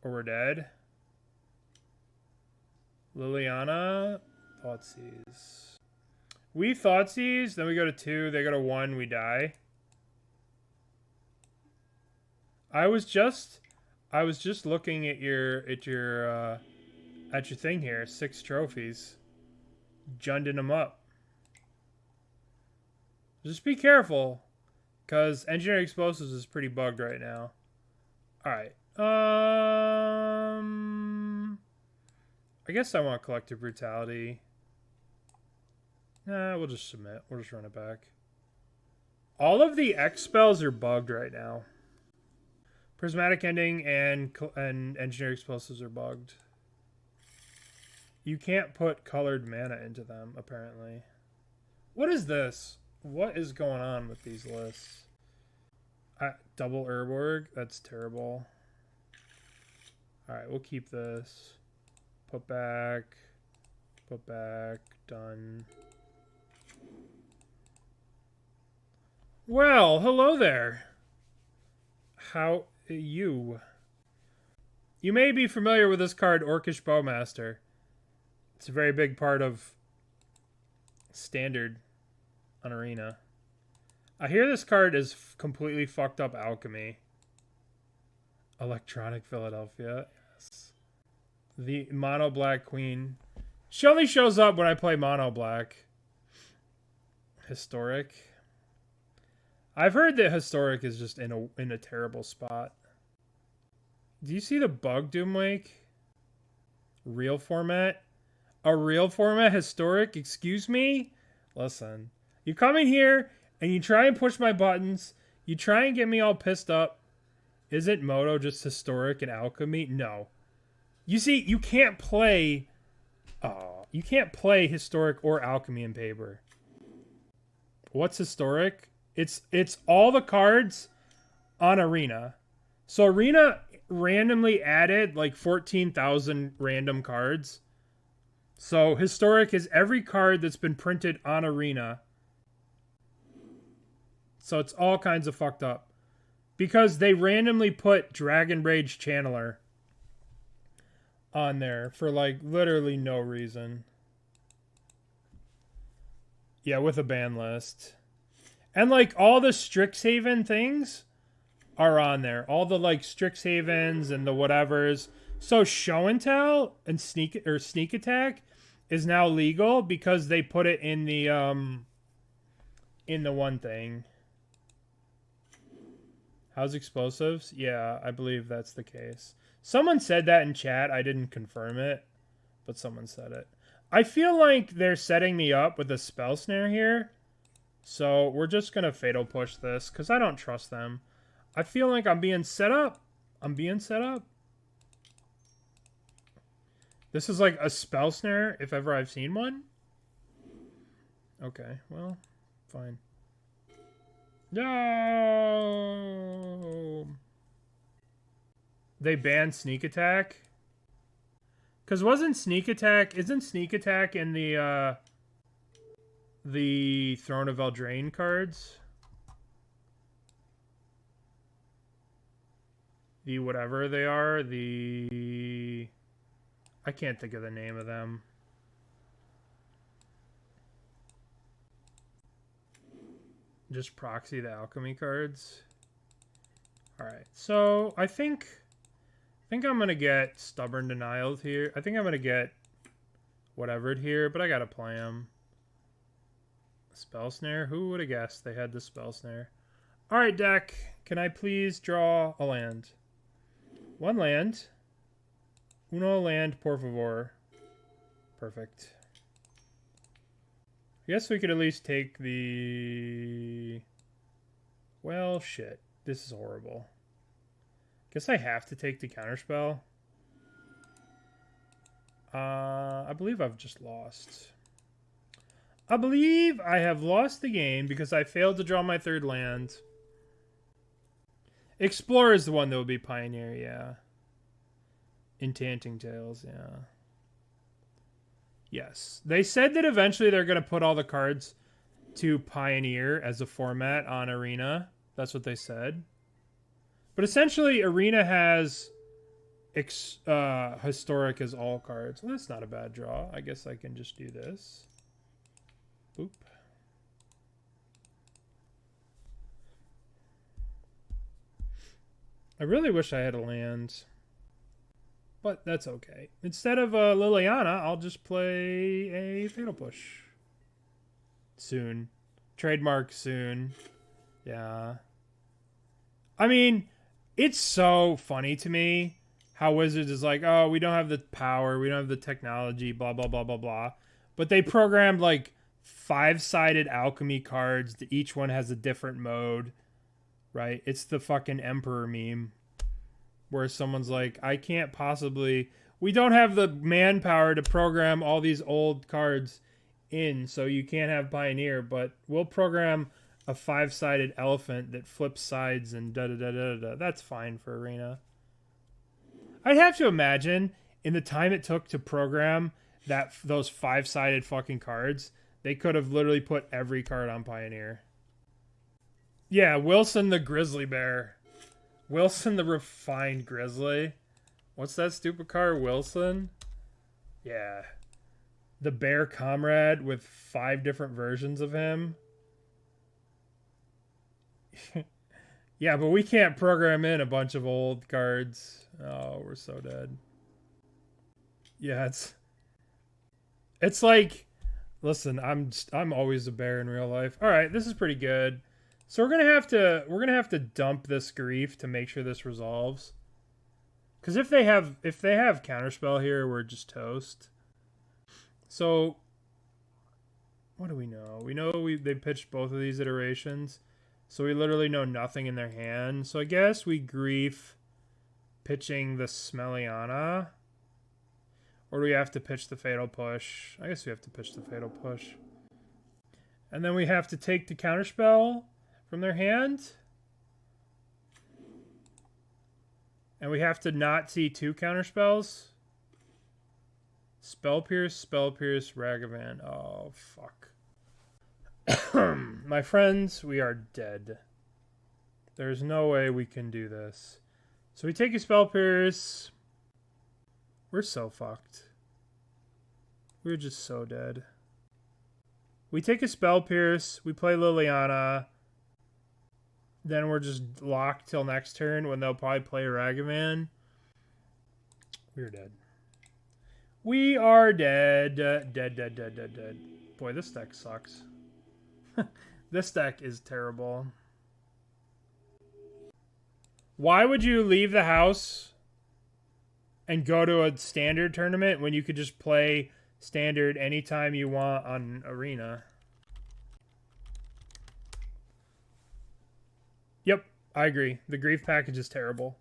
Or we're dead. Liliana. Thoughtseize. We Thoughtseize, then we go to 2, they go to 1, we die. I was just looking at your thing here. 6 trophies. Junding them up. Just be careful, because Engineering Explosives is pretty bugged right now. Alright. I guess I want Collective Brutality. Nah, we'll just submit. We'll just run it back. All of the X spells are bugged right now. Prismatic Ending and Engineering Explosives are bugged. You can't put colored mana into them, apparently. What is this? What is going on with these lists? Double Urborg? That's terrible. Alright, we'll keep this. Put back, done. Well, hello there. How are you? You may be familiar with this card, Orcish Bowmaster. It's a very big part of Standard on Arena. I hear this card is completely fucked up alchemy. Electronic Philadelphia. Yes. The mono black queen. She only shows up when I play mono black. Historic. I've heard that Historic is just in a terrible spot. Do you see the bug, Doomwake? Real format? A real format Historic? Excuse me? Listen. You come in here and you try and push my buttons. You try and get me all pissed up. Isn't Moto just Historic and Alchemy? No. You see, you can't play... you can't play Historic or Alchemy in paper. What's Historic? It's all the cards on Arena. So Arena randomly added like 14,000 random cards. So Historic is every card that's been printed on Arena. So it's all kinds of fucked up. Because they randomly put Dragon Rage Channeler on there for like literally no reason. Yeah, with a ban list. And like all the Strixhaven things are on there. All the like Strixhavens and the whatevers. So show and tell and sneak attack is now legal because they put it in the one thing. How's explosives? Yeah, I believe that's the case. Someone said that in chat. I didn't confirm it, but someone said it. I feel like they're setting me up with a spell snare here. So we're just going to fatal push this because I don't trust them. I feel like I'm being set up. I'm being set up. This is like a spell snare if ever I've seen one. Okay, well, fine. No. They banned sneak attack. Cause isn't sneak attack in the Throne of Eldraine cards? The whatever they are, I can't think of the name of them. Just proxy the alchemy cards. Alright, so I think I'm gonna get Stubborn Denial here. I think I'm gonna get whatever here, but I gotta play them. Spell Snare? Who would have guessed they had the Spell Snare? Alright, deck. Can I please draw a land? One land. Uno land, por favor. Perfect. I guess we could at least take the... Well, shit. This is horrible. Guess I have to take the counterspell. I believe I've just lost. I believe I have lost the game because I failed to draw my third land. Explorer is the one that would be Pioneer, yeah. Enchanting Tales, yeah. Yes. They said that eventually they're going to put all the cards to Pioneer as a format on Arena. That's what they said. But essentially, Arena has Historic as all cards. Well, that's not a bad draw. I guess I can just do this. Boop. I really wish I had a land. But that's okay. Instead of Liliana, I'll just play a Fatal Push. Soon. Trademark soon. Yeah. I mean, it's so funny to me how Wizards is like, oh, we don't have the power, we don't have the technology, blah, blah, blah, blah, blah. But they programmed like 5-sided alchemy cards that each one has a different mode. Right? It's the fucking Emperor meme. Where someone's like, I can't possibly... We don't have the manpower to program all these old cards in, so you can't have Pioneer, but we'll program a 5-sided elephant that flips sides and da-da-da-da-da. That's fine for Arena. I'd have to imagine in the time it took to program those 5-sided fucking cards, they could have literally put every card on Pioneer. Yeah, Wilson the Grizzly Bear. Wilson the Refined Grizzly. What's that stupid card? Wilson? Yeah. The Bear Comrade with 5 different versions of him. Yeah, but we can't program in a bunch of old cards. Oh, we're so dead. Yeah, it's like, listen, I'm always a bear in real life. All right, this is pretty good. So we're gonna have to dump this grief to make sure this resolves. Because if they have counterspell here, we're just toast. So what do we know? We know they pitched both of these iterations. So we literally know nothing in their hand. So I guess we grief pitching the Smelliana. Or do we have to pitch the Fatal Push? I guess we have to pitch the Fatal Push. And then we have to take the counterspell from their hand. And we have to not see 2 counterspells. Spell Pierce, Ragavan. Oh, fuck. My friends, we are dead. There's no way we can do this. So we take a Spell Pierce. We're so fucked. We're just so dead. We take a Spell Pierce. We play Liliana. Then we're just locked till next turn when they'll probably play Ragavan. We're dead. We are dead. Dead. Boy, this deck sucks. This deck is terrible. Why would you leave the house and go to a standard tournament when you could just play standard anytime you want on Arena? Yep, I agree. The grief package is terrible.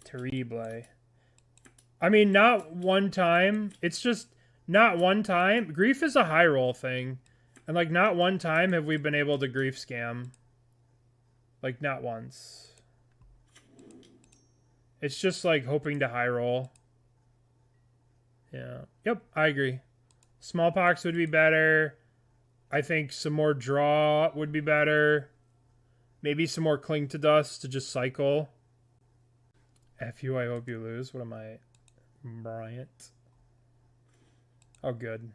Terrible. I mean, not one time. It's just not one time. Grief is a high roll thing. And, like, not one time have we been able to grief scam. Like, not once. It's just, like, hoping to high roll. Yeah. Yep, I agree. Smallpox would be better. I think some more draw would be better. Maybe some more Cling to Dust to just cycle. F you, I hope you lose. What am I? Bryant. Oh, good.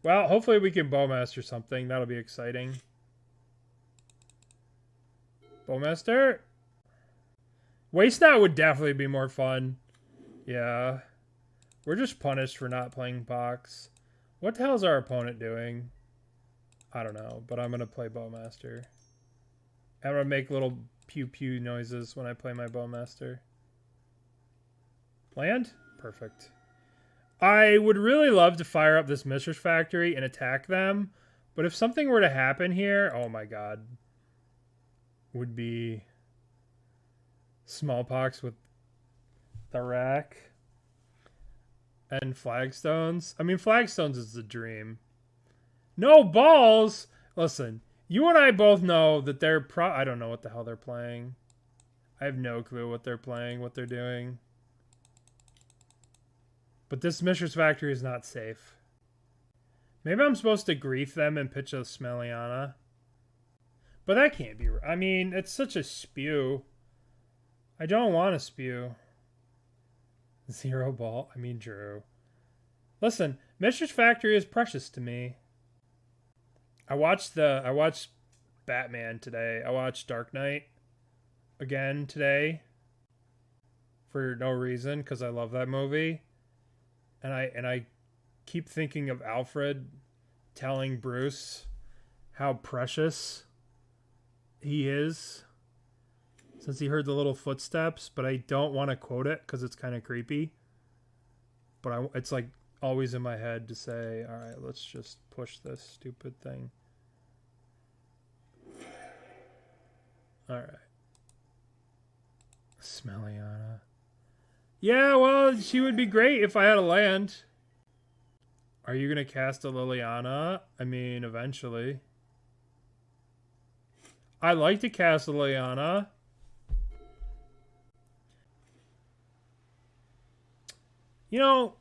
Well, hopefully we can Bowmaster something. That'll be exciting. Bowmaster? Waste Not would definitely be more fun. Yeah. We're just punished for not playing Pox. What the hell is our opponent doing? I don't know, but I'm going to play Bowmaster. I'm going to make little pew-pew noises when I play my Bowmaster. Land? Perfect. I would really love to fire up this Mistress Factory and attack them, but if something were to happen here, oh my god. Would be Smallpox with the rack and Flagstones. I mean, Flagstones is the dream. No balls! Listen, you and I both know that they're I don't know what the hell they're playing. I have no clue what they're playing, what they're doing. But this Mistress Factory is not safe. Maybe I'm supposed to grief them and pitch a Smelliana. But that can't be... I mean, it's such a spew. I don't want to spew. 0 ball. I mean, Drew. Listen, Mistress Factory is precious to me. I watched Batman today. I watched Dark Knight again today. For no reason, because I love that movie. And I keep thinking of Alfred telling Bruce how precious he is since he heard the little footsteps, but I don't want to quote it because it's kind of creepy. But it's like always in my head to say, all right, let's just push this stupid thing. All right. Smelliana. Yeah, well, she would be great if I had a land. Are you going to cast a Liliana? I mean, eventually. I like to cast a Liliana. You know,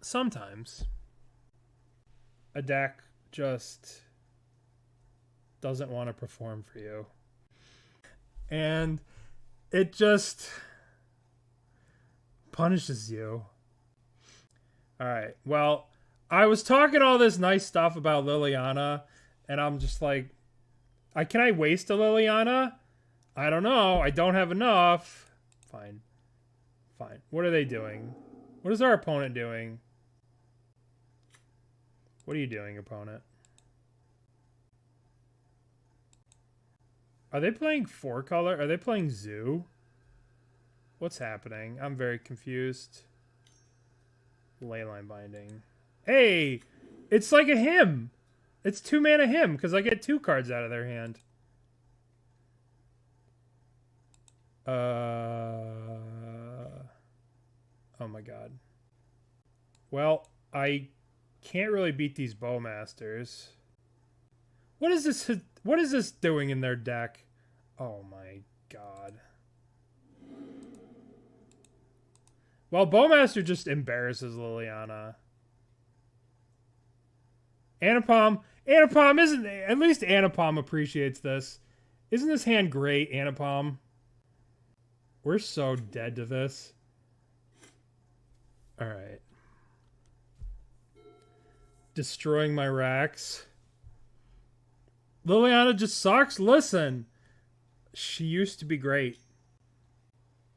sometimes a deck just doesn't want to perform for you. And it just punishes you. Alright, well, I was talking all this nice stuff about Liliana, and I'm just like, can I waste a Liliana? I don't know. I don't have enough. Fine. Fine. What are they doing? What is our opponent doing? What are you doing, opponent? Are they playing 4-color? Are they playing Zoo? What's happening? I'm very confused. Leyline binding. Hey! It's like a hymn! It's 2-mana hymn, because I get 2 cards out of their hand. Oh my god. Well, I can't really beat these Bowmasters. What is this? What is this doing in their deck? Oh my god. Well, Bowmaster just embarrasses Liliana. Anapom isn't... At least Anapom appreciates this. Isn't this hand great, Anapom? We're so dead to this. Alright. Destroying my racks. Liliana just sucks? Listen. She used to be great.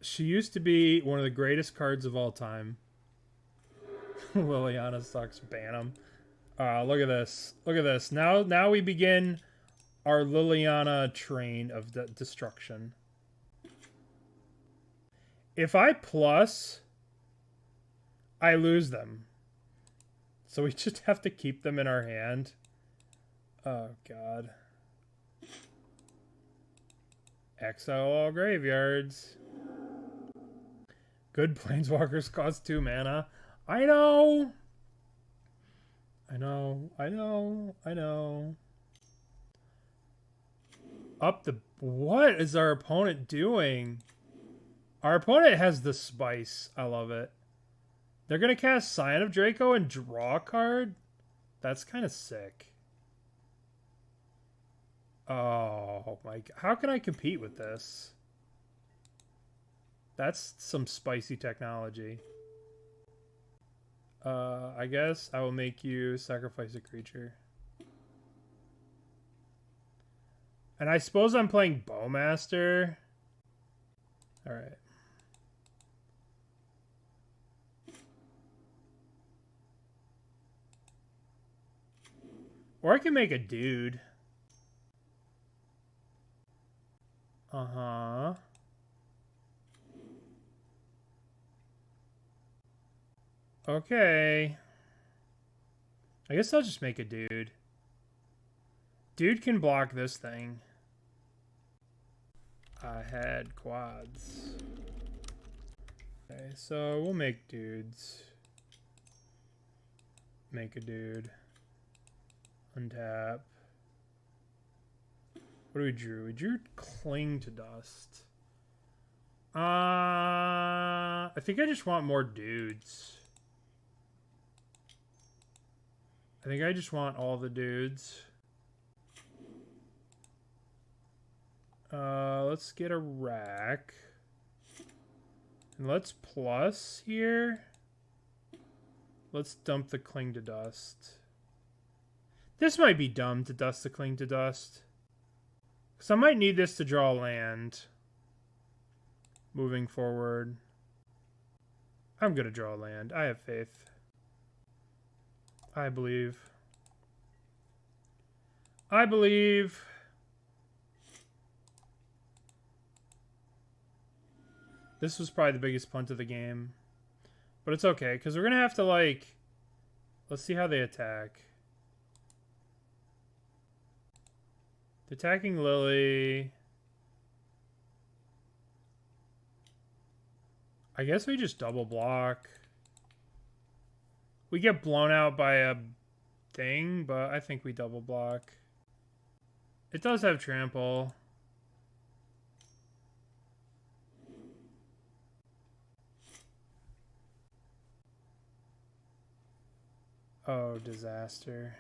She used to be one of the greatest cards of all time. Liliana sucks. Ban him. Look at this. Look at this. Now we begin our Liliana train of destruction. If I plus, I lose them. So we just have to keep them in our hand. Oh, God. Exile all graveyards. Good planeswalkers cost 2 mana. I know. I know. I know. I know. Up the... What is our opponent doing? Our opponent has the spice. I love it. They're going to cast Scion of Draco and draw a card? That's kind of sick. Oh my god. How can I compete with this? That's some spicy technology. I guess I will make you sacrifice a creature. And I suppose I'm playing Bowmaster. Alright. Or I can make a dude. Uh-huh. Okay. I guess I'll just make a dude. Dude can block this thing. I had quads. Okay, so we'll make dudes. Make a dude. Untap. What do we drew? We drew Cling to Dust. I think I just want more dudes. I think I just want all the dudes. Let's get a rack. And let's plus here. Let's dump the Cling to Dust. This might be dumb to dust the Cling to Dust. Because I might need this to draw land. Moving forward. I'm going to draw land. I have faith. I believe. I believe. This was probably the biggest punt of the game. But it's okay, because we're going to have to, like... Let's see how they attack. Attacking Lily. I guess we just double block. We get blown out by a thing, but I think we double block. It does have trample. Oh, disaster.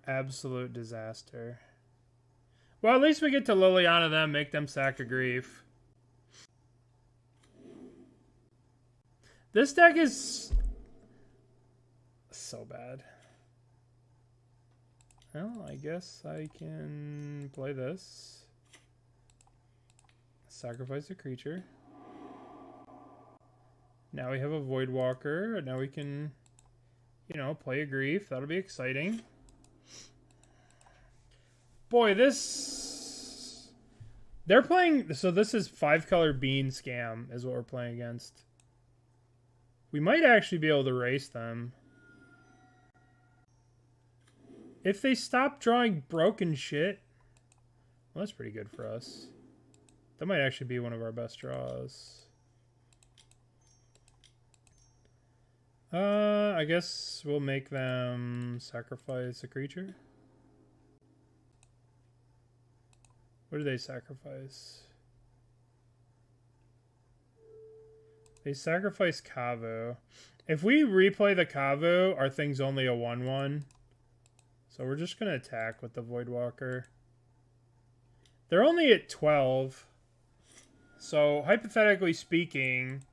Absolute disaster. Well, at least we get to Liliana them, make them sack a grief. This deck is so bad. Well, I guess I can play this. Sacrifice a creature. Now we have a Voidwalker, and now we can, you know, play a grief. That'll be exciting. Boy, this... They're playing... So this is 5-color Bean Scam is what we're playing against. We might actually be able to race them. If they stop drawing broken shit... Well, that's pretty good for us. That might actually be one of our best draws. I guess we'll make them sacrifice a creature. What do they sacrifice? They sacrifice Kavu. If we replay the Kavu, our thing's only a 1/1. So we're just going to attack with the Voidwalker. They're only at 12. So hypothetically speaking,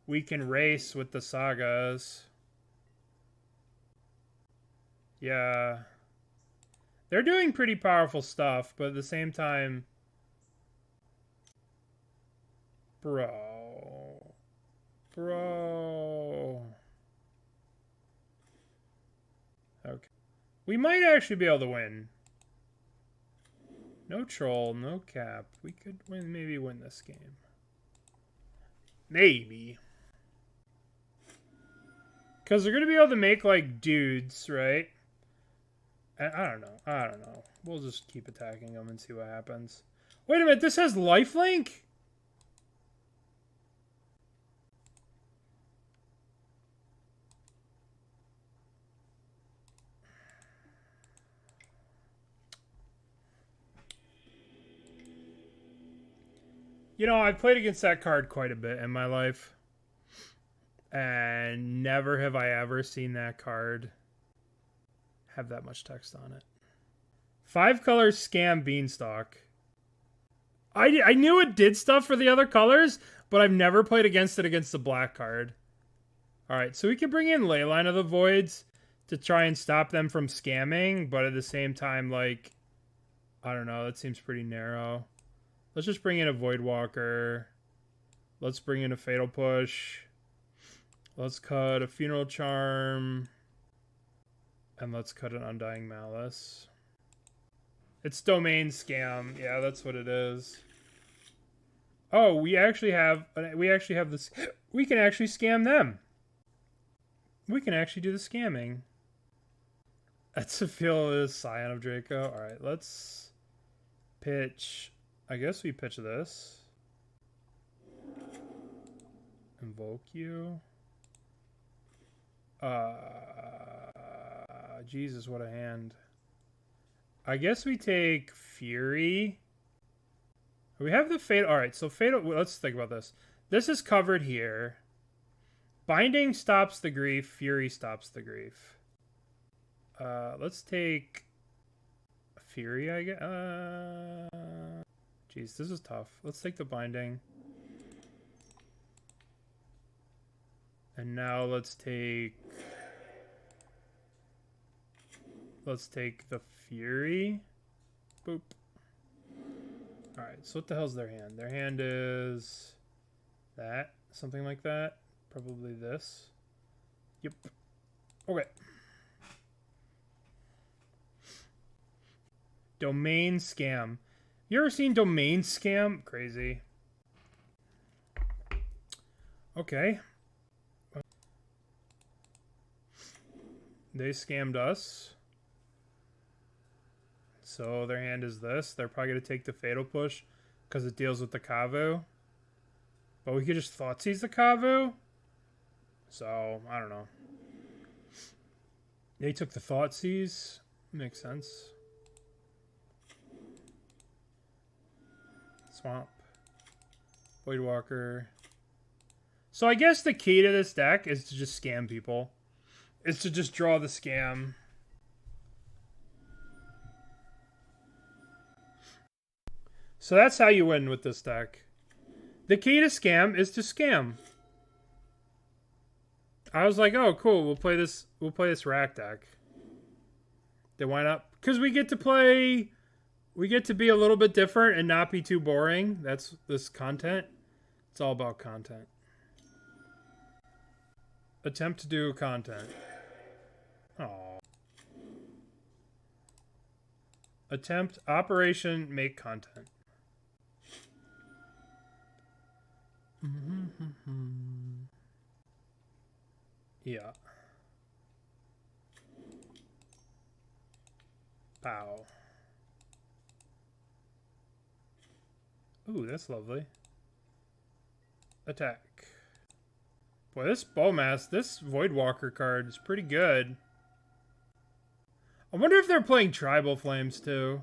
we can race with the Sagas. Yeah. They're doing pretty powerful stuff, but at the same time... Bro. Okay. We might actually be able to win. No troll, no cap. We could maybe win this game. Maybe. Because they're going to be able to make, like, dudes, right? I don't know. We'll just keep attacking them and see what happens. Wait a minute, this has lifelink? You know, I've played against that card quite a bit in my life. And never have I ever seen that card have that much text on it. 5-color Scam Beanstalk. I knew it did stuff for the other colors, but I've never played against it against the black card. Alright, so we can bring in Leyline of the Voids to try and stop them from scamming, but at the same time, like, I don't know, that seems pretty narrow. Let's just bring in a Voidwalker. Let's bring in a Fatal Push. Let's cut a Funeral Charm. And let's cut an Undying Malice. It's Domain Scam. Yeah, that's what it is. Oh, we actually have this. We can actually scam them. We can actually do the scamming. That's a feel is Scion of Draco. Alright, let's pitch. I guess we pitch this. Invoke you. Jesus, what a hand. I guess we take Fury. We have the Fatal. Alright, so Fatal. Let's think about this. This is covered here. Binding stops the grief. Fury stops the grief. Let's take Fury, I guess. Jeez, this is tough. Let's take the Binding. And now let's take the Fury. Boop. Alright, so what the hell's their hand? Their hand is that. Something like that. Probably this. Yep. Okay. Domain Scam. You ever seen Domain Scam? Crazy. Okay. They scammed us. So their hand is this. They're probably going to take the Fatal Push because it deals with the Kavu. But we could just Thoughtseize the Kavu. So, I don't know. They took the Thoughtseize. Makes sense. Swamp. Voidwalker. So I guess the key to this deck is to just scam people. is to just draw the scam. So that's how you win with this deck. The key to scam is to scam. I was like, oh cool, we'll play this rack deck. Then why not? Because we get to be a little bit different and not be too boring. That's this content. It's all about content. Attempt to do content. Oh. Attempt operation make content. Yeah. Pow. Ooh, that's lovely. Attack. Boy, this Voidwalker card is pretty good. I wonder if they're playing Tribal Flames too.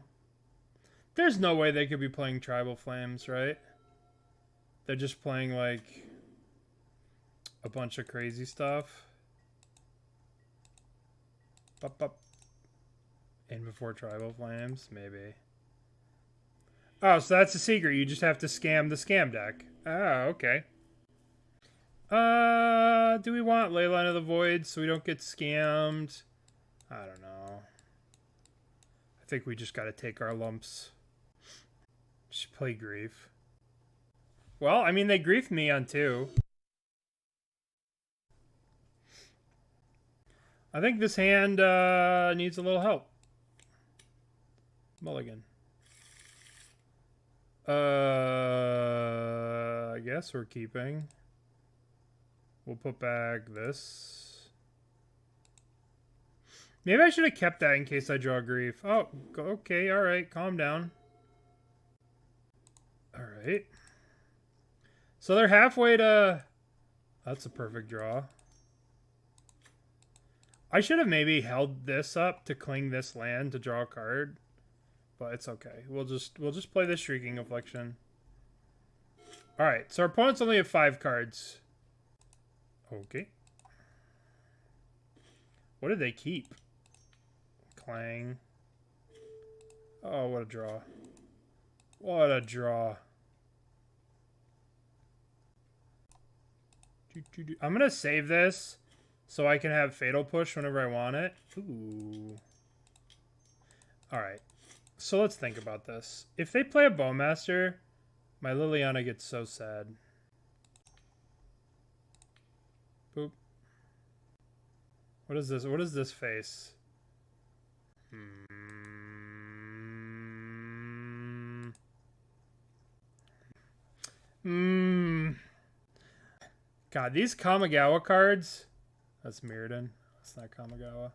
There's no way they could be playing Tribal Flames, right? They're just playing like a bunch of crazy stuff. Up. And before Tribal Flames, maybe. Oh, so that's the secret. You just have to scam the scam deck. Oh, okay. Do we want Leyline of the Void so we don't get scammed? I don't know. I think we just gotta take our lumps. Just play Grief. Well, I mean, they griefed me on 2. I think this hand needs a little help. Mulligan. I guess we're keeping. We'll put back this. Maybe I should have kept that in case I draw Grief. Oh, okay, alright, calm down. Alright. So they're halfway to... That's a perfect draw. I should have maybe held this up to cling this land to draw a card. But it's okay. We'll just play this Shrieking Affliction. Alright, so our opponents only have 5 cards. Okay. What did they keep? Clang. Oh, what a draw. What a draw. I'm going to save this so I can have Fatal Push whenever I want it. Ooh. Alright. So let's think about this. If they play a Bowmaster, my Liliana gets so sad. Boop. What is this? What is this face? God, these Kamigawa cards. That's Mirrodin. That's not Kamigawa.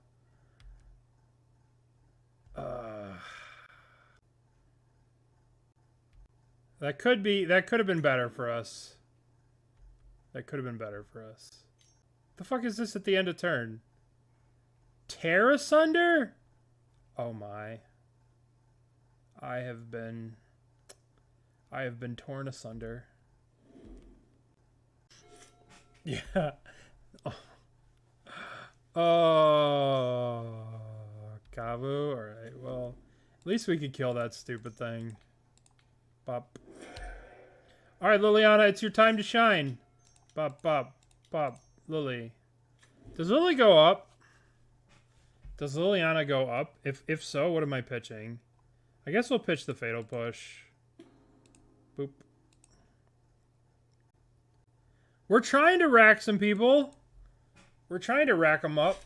That could have been better for us. That could have been better for us. The fuck is this at the end of turn? Tear asunder? Oh my. I have been torn asunder. Yeah. Oh. Kavu? Alright, well. At least we could kill that stupid thing. Bop. Alright, Liliana, it's your time to shine. Bop, bop, bop. Lily. Does Lily go up? Does Liliana go up? If so, what am I pitching? I guess we'll pitch the Fatal Push. Boop. We're trying to rack some people. We're trying to rack them up.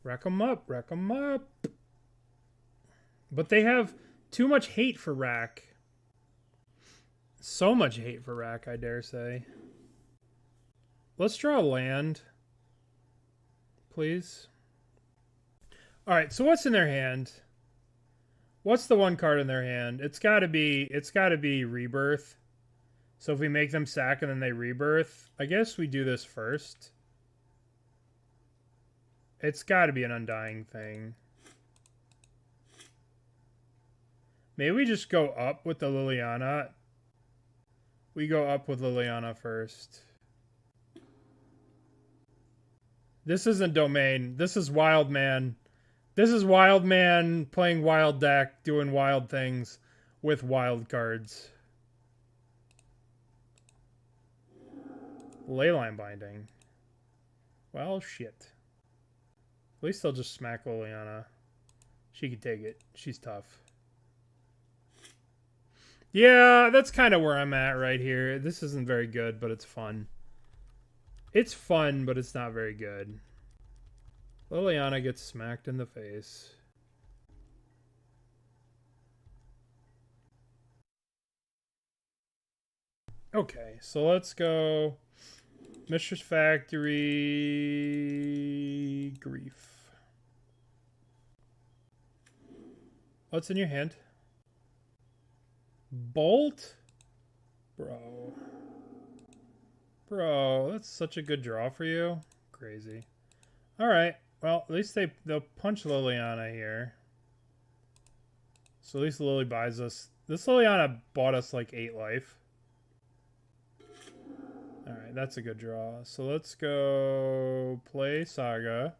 Rack them up. Rack them up. But they have too much hate for rack. So much hate for rack, I dare say. Let's draw a land. Please. Alright, so what's in their hand? What's the one card in their hand? It's gotta be Rebirth. So if we make them sack and then they rebirth, I guess we do this first. It's gotta be an Undying thing. Maybe we just go up with the Liliana. We go up with Liliana first. This isn't Domain. This is Wild Man. This is Wild Man playing wild deck, doing wild things with wild cards. Leyline binding. Well, shit. At least I'll just smack Liliana. She can take it. She's tough. Yeah, that's kind of where I'm at right here. This isn't very good, but it's fun. It's fun, but it's not very good. Liliana gets smacked in the face. Okay, so let's go Mishra's Factory Grief. What's in your hand? Bolt? Bro, that's such a good draw for you. Crazy. Alright, well, at least they'll punch Liliana here. So at least Lily buys us. This Liliana bought us like 8 life. Alright, that's a good draw. So let's go play Saga.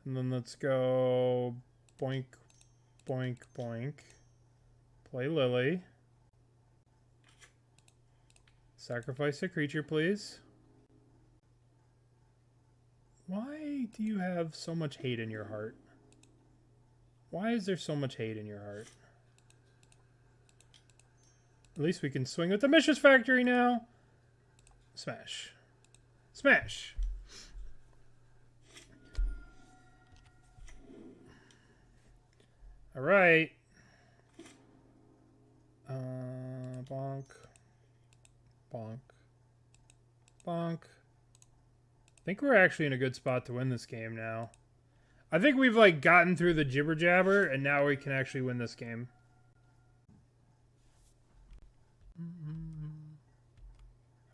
And then let's go boink, boink, boink. Play Lily. Sacrifice a creature, please. Why do you have so much hate in your heart? Why is there so much hate in your heart? At least we can swing with the Mishra's Factory now. Smash. Smash. All right. Bonk. Bonk. Bonk. I think we're actually in a good spot to win this game now. I think we've like gotten through the jibber jabber and now we can actually win this game.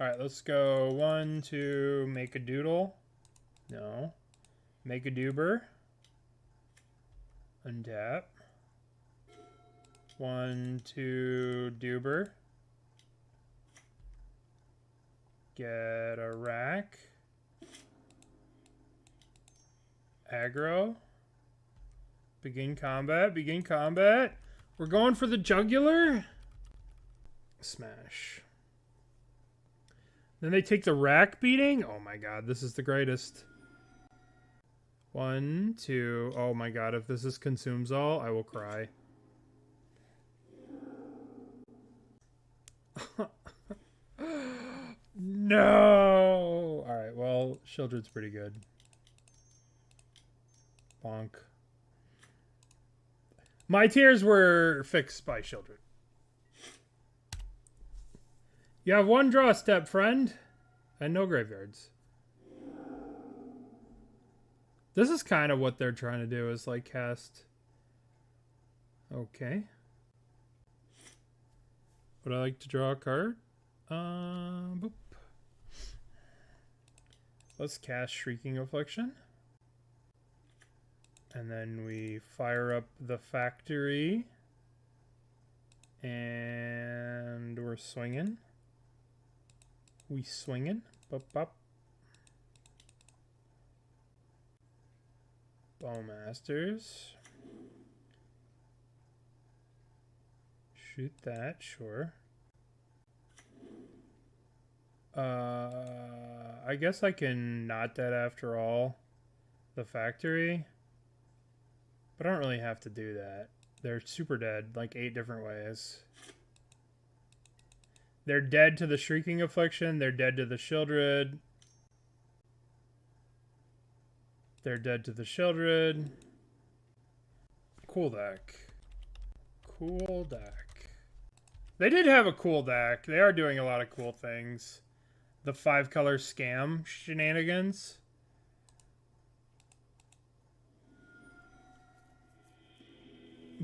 Alright, let's go 1, 2, make a doodle. No. Make a doober. Untap. 1, 2, doober. Get a rack. Aggro. Begin combat. Begin combat. We're going for the jugular. Smash. Then they take the rack beating. Oh my god, this is the greatest. 1, 2. Oh my god, if this is consumes all, I will cry. No! Alright, well, Sheoldred's pretty good. Bonk. My tears were fixed by Sheoldred. You have 1 draw step, friend, and no graveyards. This is kind of what they're trying to do, is like cast. Okay. Would I like to draw a card? Boop. Let's cast Shrieking Affliction. And then we fire up the factory. And we're swinging. We swinging. Bop, bop. Bowmasters. Shoot that, sure. I guess I can not dead after all the factory. But I don't really have to do that. They're super dead, like 8 different ways. They're dead to the Shrieking Affliction. They're dead to the Sheoldred. They're dead to the Sheoldred. Cool deck. Cool deck. They did have a cool deck. They are doing a lot of cool things. The 5-color scam shenanigans.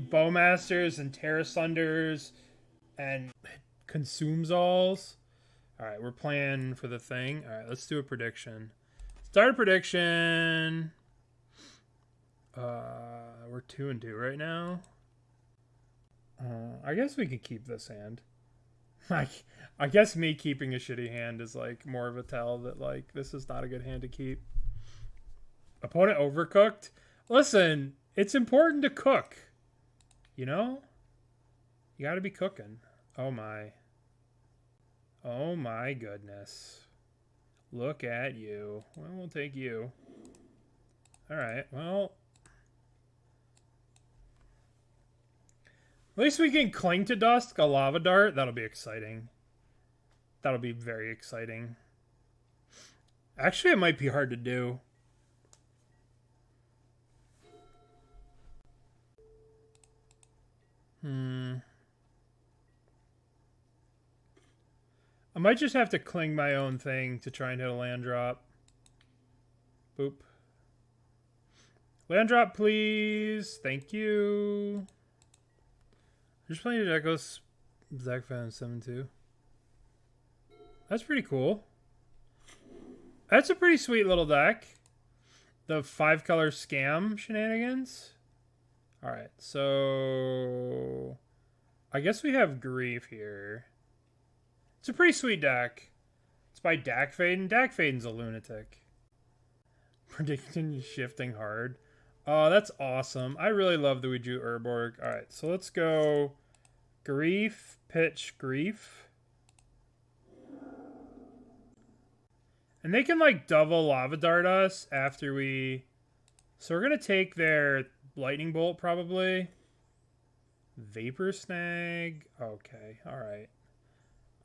Bowmasters and Terra Sunders and Consumes Alls. Alright, we're playing for the thing. Alright, let's do a prediction. Start a prediction. We're 2-2 right now. I guess we could keep this hand. Like, I guess me keeping a shitty hand is like more of a tell that like this is not a good hand to keep. Opponent overcooked. Listen, it's important to cook. You know? You gotta be cooking. Oh my. Oh my goodness. Look at you. Well, we'll take you. Alright, well. At least we can cling to Dusk, a Lava Dart. That'll be exciting. That'll be very exciting. Actually, it might be hard to do. I might just have to cling my own thing to try and hit a land drop. Boop. Land drop, please. Thank you. Just playing a Decklist Zach Fan 7-2. That's pretty cool. That's a pretty sweet little deck. The 5-color scam shenanigans. Alright, so I guess we have Grief here. It's a pretty sweet deck. It's by Dakfaden. Dakfaden's a lunatic. Predicting shifting hard. Oh, that's awesome. I really love that we drew Urborg. Alright, so let's go Grief, pitch Grief. And they can like double Lava Dart us after we... So we're going to take their Lightning Bolt probably. Vapor Snag. Okay, alright.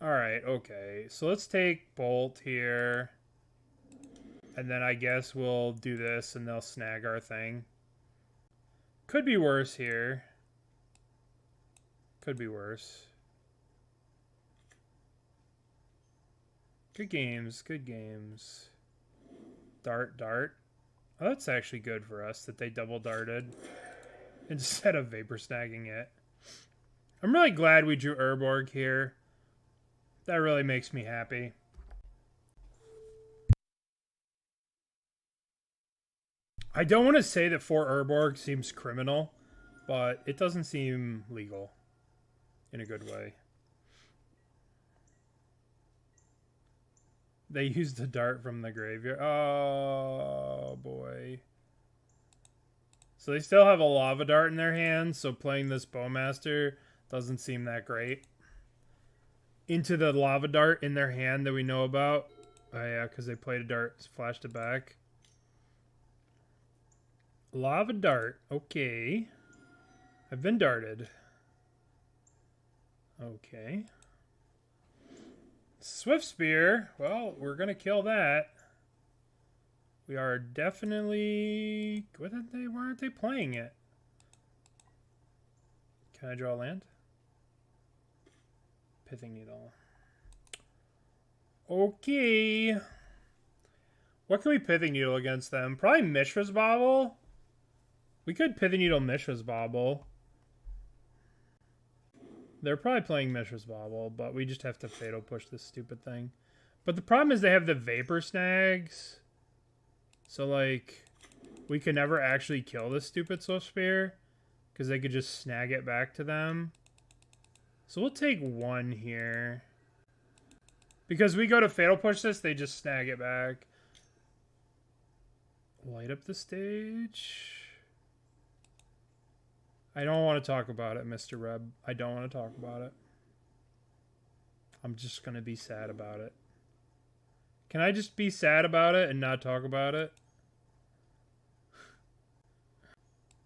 Alright, okay. So let's take Bolt here. And then I guess we'll do this and they'll snag our thing. Could be worse here. Could be worse. Good games, good games. Dart, dart. Oh, that's actually good for us that they double darted instead of vapor snagging it. I'm really glad we drew Urborg here. That really makes me happy. I don't want to say that 4 Urborg seems criminal, but it doesn't seem legal in a good way. They used the dart from the graveyard. Oh, boy. So they still have a lava dart in their hands, so playing this Bowmaster doesn't seem that great. Into the lava dart in their hand that we know about. Oh, yeah, because they played a dart, flashed it back. Lava dart. Okay. I've been darted. Okay. Swift Spear. Well, we're going to kill that. We are definitely... Why aren't they playing it? Can I draw land? Pithing Needle. Okay. What can we Pithing Needle against them? Probably Mishra's Bauble. We could Pithing Needle Mishra's Bauble. They're probably playing Mishra's Bauble, but we just have to Fatal Push this stupid thing. But the problem is they have the Vapor Snags. So, like, we can never actually kill this stupid Swift Spear, because they could just snag it back to them. So we'll take 1 here. Because we go to Fatal Push this, they just snag it back. Light up the stage. I don't want to talk about it, Mr. Reb. I don't want to talk about it. I'm just going to be sad about it. Can I just be sad about it and not talk about it?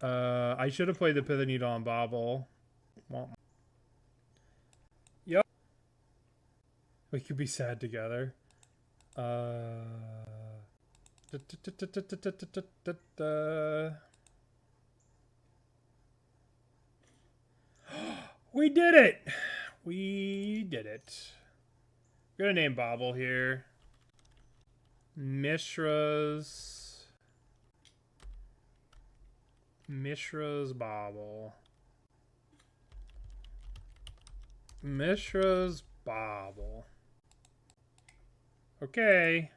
I should have played the Pithing Needle on Bauble. Yep. We could be sad together. We did it! We did it. I'm gonna name Bauble here. Mishra's Bauble. Mishra's Bauble. Okay.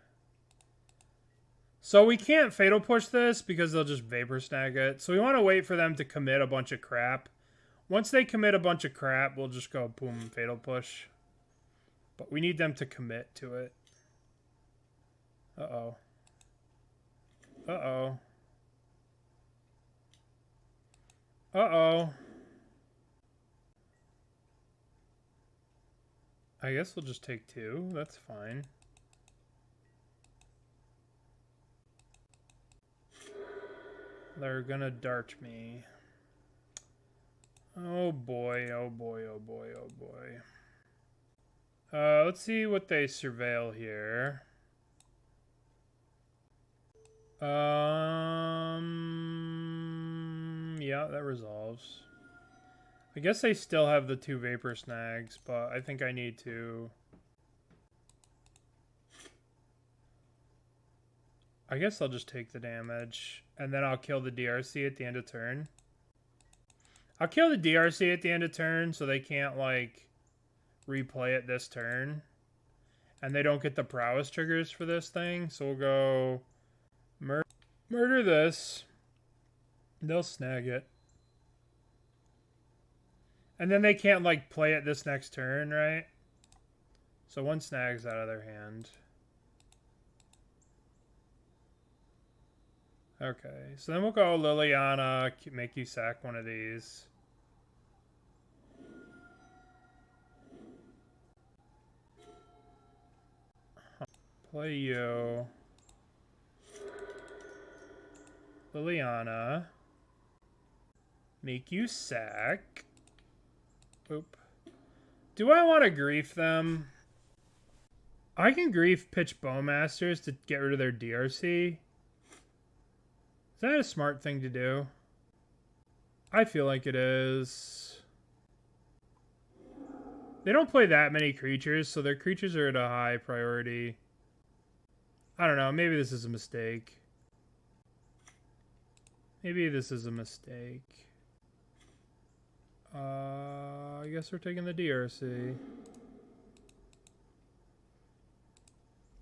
So we can't Fatal Push this because they'll just Vapor Snag it. So we want to wait for them to commit a bunch of crap. Once they commit a bunch of crap, we'll just go boom, Fatal Push. But we need them to commit to it. Uh-oh. Uh-oh. Uh-oh. I guess we'll just take 2. That's fine. They're gonna dart me. Oh boy, oh boy, oh boy, oh boy. Let's see what they surveil here. Yeah, that resolves. I guess they still have the 2 Vapor Snags, but I think I need to... I guess I'll just take the damage, and then I'll kill the DRC at the end of turn. I'll kill the DRC at the end of turn so they can't, like, replay it this turn. And they don't get the prowess triggers for this thing, so we'll go murder this. They'll snag it. And then they can't, like, play it this next turn, right? So 1 snag's out of their hand. Okay, so then we'll go Liliana, make you sack one of these. Play you. Liliana. Make you sack. Oop. Do I want to grief them? I can grief pitch Bowmasters to get rid of their DRC. Is that a smart thing to do? I feel like it is. They don't play that many creatures, so their creatures are at a high priority. I don't know. Maybe this is a mistake. Maybe this is a mistake. I guess we're taking the DRC.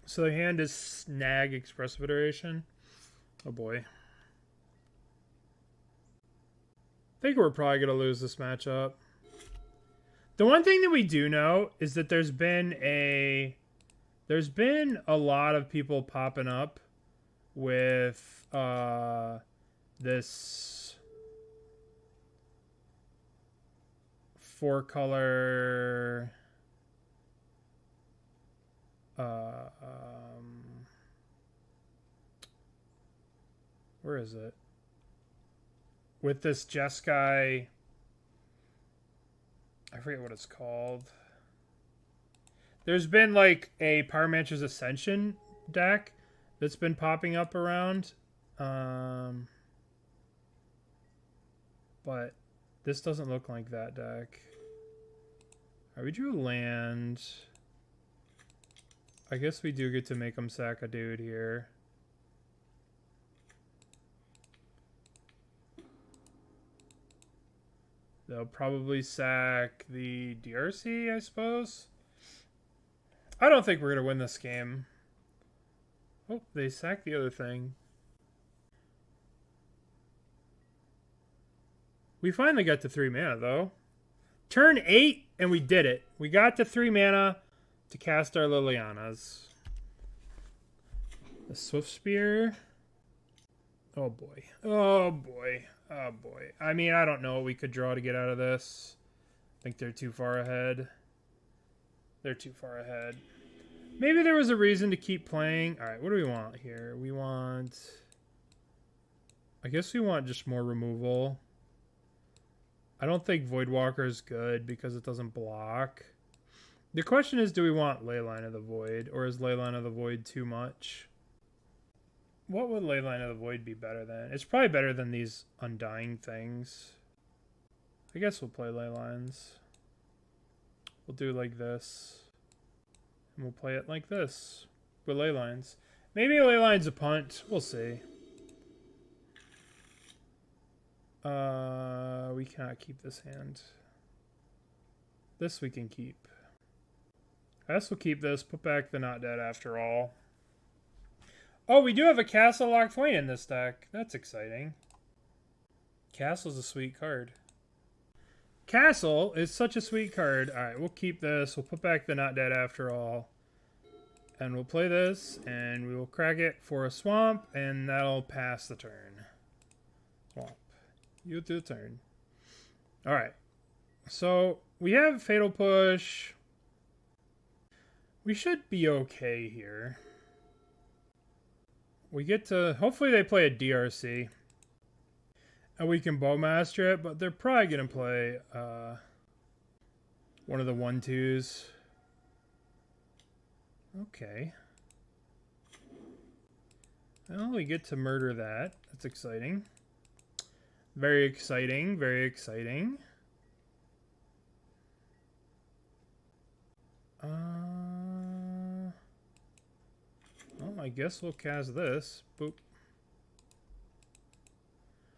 So the hand is snag Expressive Iteration. Oh boy. I think we're probably going to lose this matchup. The one thing that we do know is that there's been a lot of people popping up with this 4-color where is it? With this Jeskai, I forget what it's called. There's been like a Pyromancer's Ascension deck that's been popping up around. But this doesn't look like that deck. Alright, we drew land. I guess we do get to make them sack a dude here. They'll probably sack the DRC, I suppose. I don't think we're going to win this game. Oh, they sacked the other thing. We finally got to 3 mana, though. Turn 8, and we did it. We got to 3 mana to cast our Lilianas. The Swift Spear. Oh, boy. Oh, boy. Oh, boy. I mean, I don't know what we could draw to get out of this. I think they're too far ahead. They're too far ahead. Maybe there was a reason to keep playing. All right, what do we want here? We want... I guess we want just more removal. I don't think Voidwalker is good because it doesn't block. The question is, do we want Leyline of the Void? Or is Leyline of the Void too much? What would Leyline of the Void be better than? It's probably better than these Undying things. I guess we'll play Leylines. We'll do like this. And we'll play it like this. With Leylines. Maybe Leyline's a punt. We'll see. We cannot keep this hand. This we can keep. I guess we'll keep this. Put back the Not Dead after all. Oh, we do have a Castle Locthwain in this deck. That's exciting. Castle's a sweet card. Castle is such a sweet card. Alright, we'll keep this. We'll put back the Not Dead After All. And we'll play this, and we will crack it for a swamp, and that'll pass the turn. Swamp. You do the turn. Alright. So, we have Fatal Push. We should be okay here. We get to... Hopefully they play a DRC. And we can Bowmaster it, but they're probably going to play one of the 1/2s. Okay. Well, we get to murder that. That's exciting. Very exciting. Very exciting. Well, I guess we'll cast this. Boop.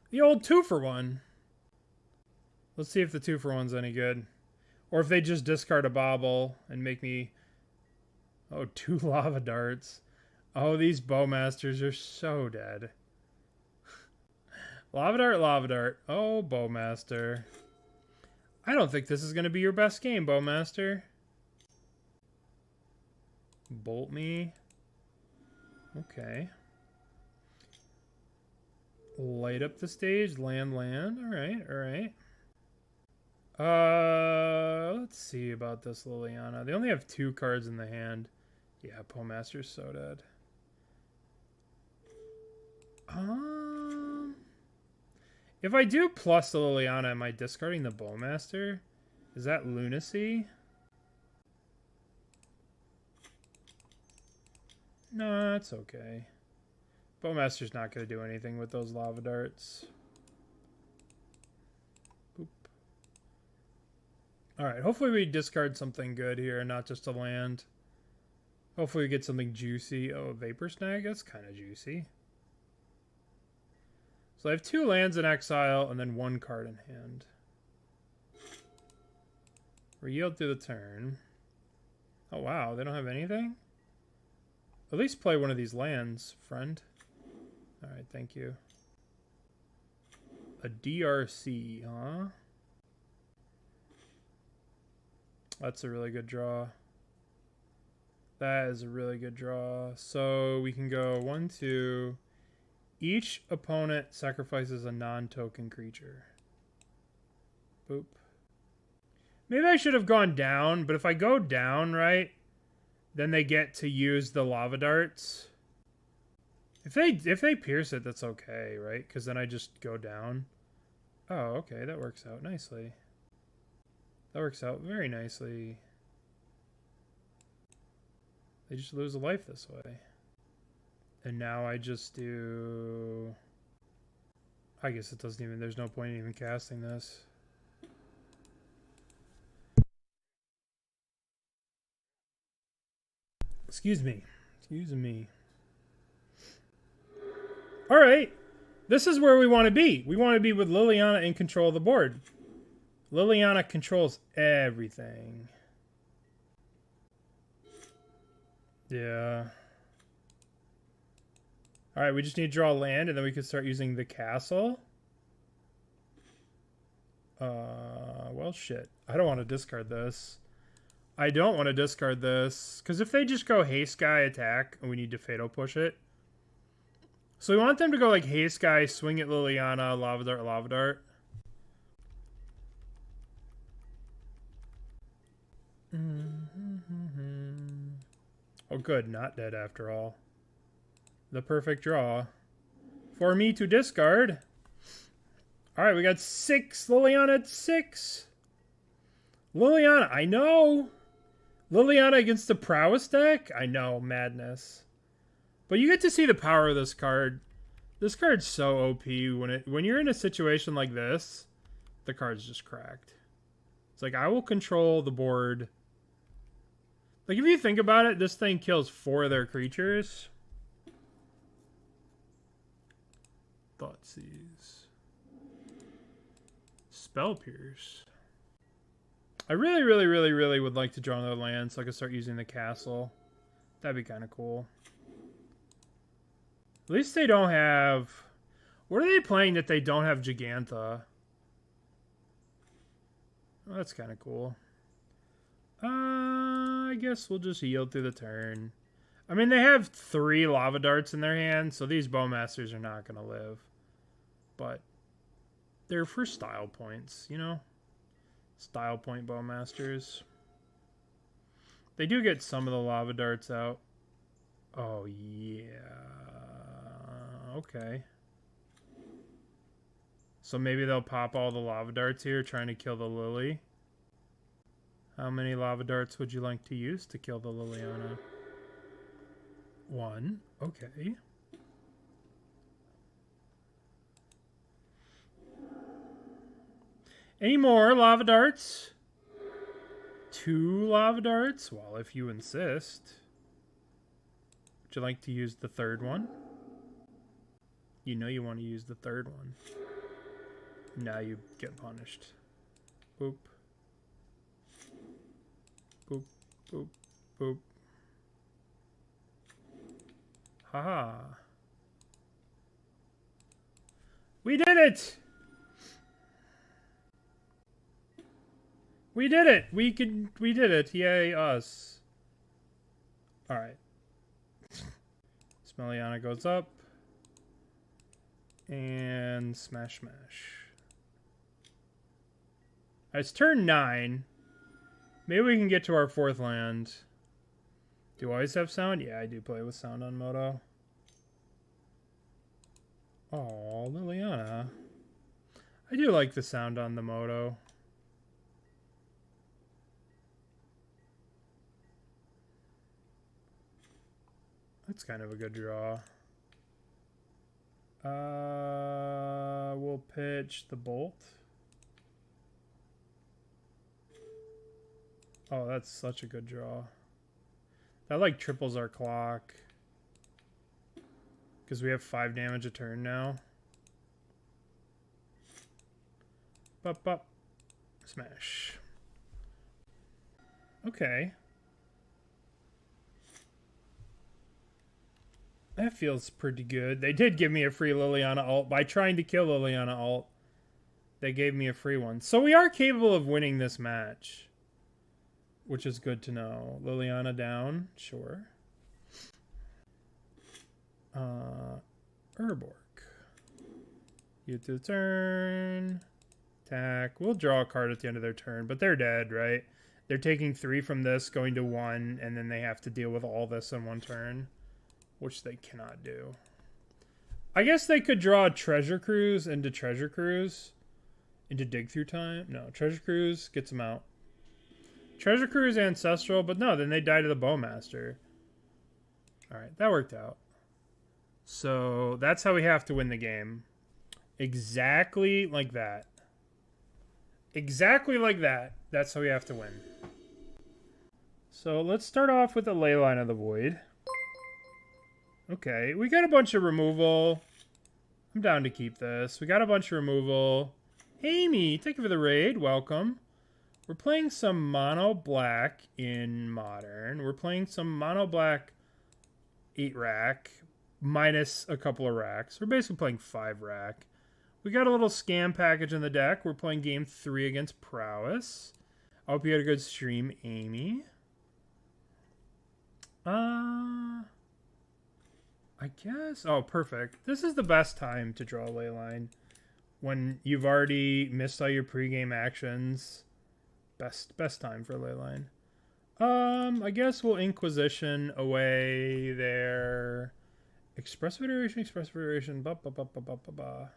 The old 2-for-1. Let's see if the 2-for-1's any good. Or if they just discard a bauble and make me... Oh, 2 lava darts. Oh, these Bowmasters are so dead. Lava dart, lava dart. Oh, Bowmaster. I don't think this is going to be your best game, Bowmaster. Bolt me. Okay. Light up the stage. Land, land. Alright, alright. Let's see about this Liliana. They only have 2 cards in the hand. Yeah, Bowmaster's so dead. If I do plus the Liliana, am I discarding the Bowmaster? Is that lunacy? No, that's okay. Bowmaster's not going to do anything with those lava darts. Boop. Alright, hopefully we discard something good here, not just a land. Hopefully we get something juicy. Oh, a Vapor Snag? That's kind of juicy. So I have 2 lands in exile and then 1 card in hand. Yield through the turn. Oh, wow. They don't have anything? At least play one of these lands, friend. Alright, thank you. A DRC, huh? That's a really good draw. That is a really good draw. So we can go 1, 2. Each opponent sacrifices a non-token creature. Boop. Maybe I should have gone down, but if I go down, right, then they get to use the lava darts. If they pierce it, that's okay, right? Because then I just go down. Oh, okay, that works out nicely. That works out very nicely. They just lose a life this way. And now I just do... I guess it doesn't even... There's no point in even casting this. Excuse me. Excuse me. Alright. This is where we want to be. We want to be with Liliana in control of the board. Liliana controls everything. Yeah. Alright, we just need to draw land, and then we can start using the castle. Well, shit. I don't want to discard this. I don't want to discard this. Because if they just go Haste Guy attack, and we need to Fatal Push it. So we want them to go like Haste Guy, swing at Liliana, Lava Dart, Lava Dart. Oh, good. Not dead after all. The perfect draw for me to discard. Alright, we got 6. Liliana at 6. Liliana, I know. Liliana against the Prowess deck? I know, madness. But you get to see the power of this card. This card's so OP. When you're in a situation like this, the card's just cracked. It's like, I will control the board. Like, if you think about it, this thing kills 4 of their creatures. Thoughtseize. Spell Pierce. I really would like to draw another land so I can start using the castle. That'd be kind of cool. At least they don't have... What are they playing that they don't have Gigantha? Well, that's kind of cool. I guess we'll just yield through the turn. I mean, they have 3 lava darts in their hand, so these bowmasters are not going to live. But they're for style points, you know? Style point bowmasters. They do get some of the lava darts out. Oh, yeah. Okay. So maybe they'll pop all the lava darts here, trying to kill the Lily. How many lava darts would you like to use to kill the Liliana? 1. Okay. Any more lava darts? 2 lava darts? Well, if you insist. Would you like to use the 3rd one? You know you want to use the 3rd one. Now you get punished. Boop. Boop, boop, boop. Haha. We did it! We did it! We did it. Yay, us. Alright. Liliana goes up. And smash, smash. It's turn 9. Maybe we can get to our 4th land. Do I always have sound? Yeah, I do play with sound on Moto. Oh, Liliana. I do like the sound on the Moto. That's kind of a good draw. We'll pitch the Bolt. Oh, that's such a good draw. That like triples our clock. Because we have 5 damage a turn now. Bop, bop. Smash. Okay. That feels pretty good. They did give me a free Liliana ult. By trying to kill Liliana ult, they gave me a free one. So we are capable of winning this match. Which is good to know. Liliana down. Sure. Urborg. You to the turn. Attack. We'll draw a card at the end of their turn, but they're dead, right? They're taking 3 from this, going to 1, and then they have to deal with all this in 1 turn. Which they cannot do. I guess they could draw a Treasure Cruise into Treasure Cruise. Into Dig Through Time. No, Treasure Cruise gets them out. Treasure Cruise Ancestral, but no, then they die to the Bowmaster. Alright, that worked out. So, that's how we have to win the game. Exactly like that. Exactly like that. That's how we have to win. So, let's start off with the Leyline of the Void. Okay, we got a bunch of removal. I'm down to keep this. We got a bunch of removal. Amy, thank you for the raid. Welcome. We're playing some mono black in Modern. We're playing some mono black 8 rack minus a couple of racks. We're basically playing 5 rack. We got a little scam package in the deck. We're playing game 3 against Prowess. I hope you had a good stream, Amy. I guess. Oh, perfect. This is the best time to draw a Leyline. When you've already missed all your pregame actions. Best time for a Leyline. I guess we'll Inquisition away their Expressive Iteration. Ba, ba, ba, ba, ba, ba, ba.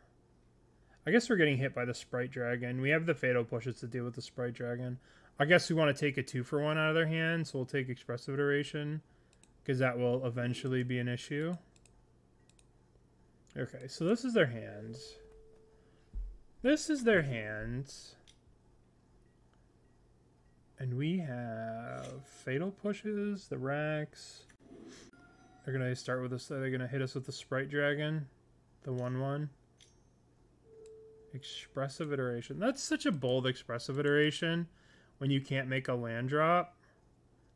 I guess we're getting hit by the Sprite Dragon. We have the Fatal Pushes to deal with the Sprite Dragon. I guess we want to take a 2-for-1 out of their hand, so we'll take Expressive Iteration. Because that will eventually be an issue. Okay, so this is their hand. This is their hand. And we have Fatal Pushes, the racks. They're going to start with this. They're going to hit us with the Sprite Dragon. The 1-1. Expressive Iteration. That's such a bold Expressive Iteration when you can't make a land drop.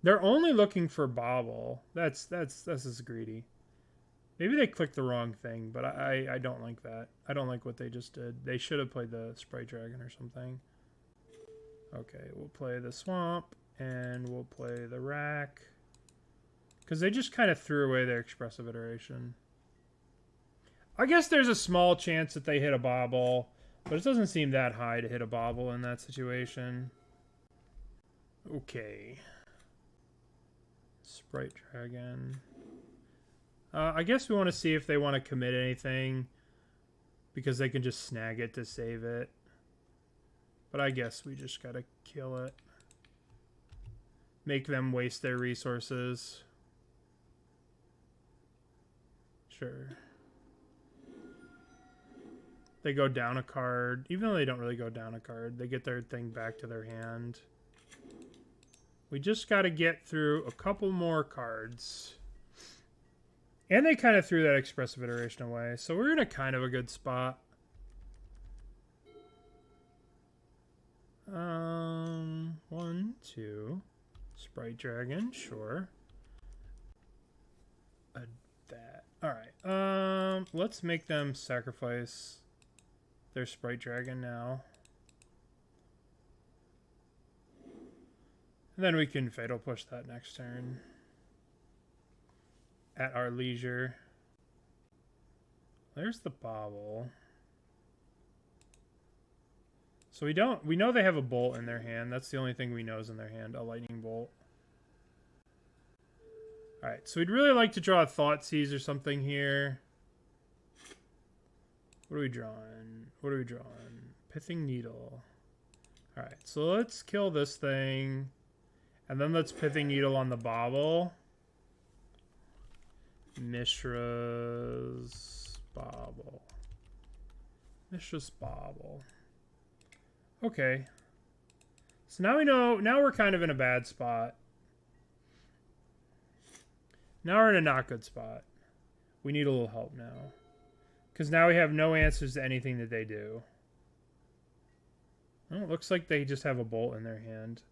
They're only looking for Bobble. That's just greedy. Maybe they clicked the wrong thing, but I don't like that. I don't like what they just did. They should have played the Sprite Dragon or something. Okay, we'll play the swamp, and we'll play the rack. Because they just kind of threw away their expressive iteration. I guess there's a small chance that they hit a bobble, but it doesn't seem that high to hit a bobble in that situation. Okay. Sprite Dragon. I guess we want to see if they want to commit anything, because they can just snag it to save it. But I guess we just gotta kill it. Make them waste their resources. Sure. They go down a card. Even though they don't really go down a card, they get their thing back to their hand. We just gotta get through a couple more cards. And they kind of threw that expressive iteration away. So we're in a kind of a good spot. 1, 2. Sprite Dragon, sure. That. Alright. Let's make them sacrifice their Sprite Dragon now. And then we can Fatal Push that next turn. At our leisure. There's the bobble. So we know they have a bolt in their hand. That's the only thing we know is in their hand, a lightning bolt. Alright, so we'd really like to draw a Thoughtseize or something here. What are we drawing? What are we drawing? Pithing Needle. Alright, so let's kill this thing. And then let's Pithing Needle on the bobble. Mishra's bobble. Mishra's bobble. Okay. So now we know, now we're kind of in a bad spot. Now we're in a not good spot. We need a little help now. Because now we have no answers to anything that they do. Well, it looks like they just have a bolt in their hand.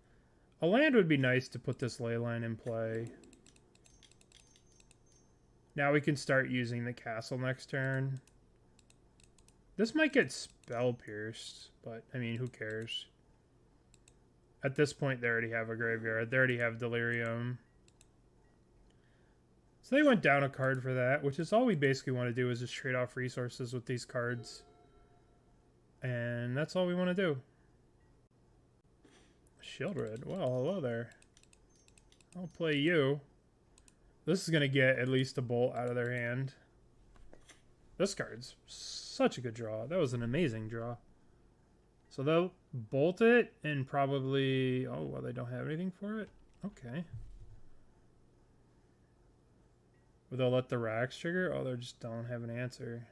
A land would be nice to put this Leyline in play. Now we can start using the castle next turn. This might get spell pierced, but I mean, who cares? At this point, they already have a graveyard. They already have Delirium. So they went down a card for that, which is all we basically want to do is just trade off resources with these cards. And that's all we want to do. Sheoldred. Well, hello there. I'll play you. This is going to get at least a bolt out of their hand. This card's such a good draw. That was an amazing draw. So they'll bolt it and probably... Oh, well, they don't have anything for it? Okay. Will they let the racks trigger? Oh, they just don't have an answer.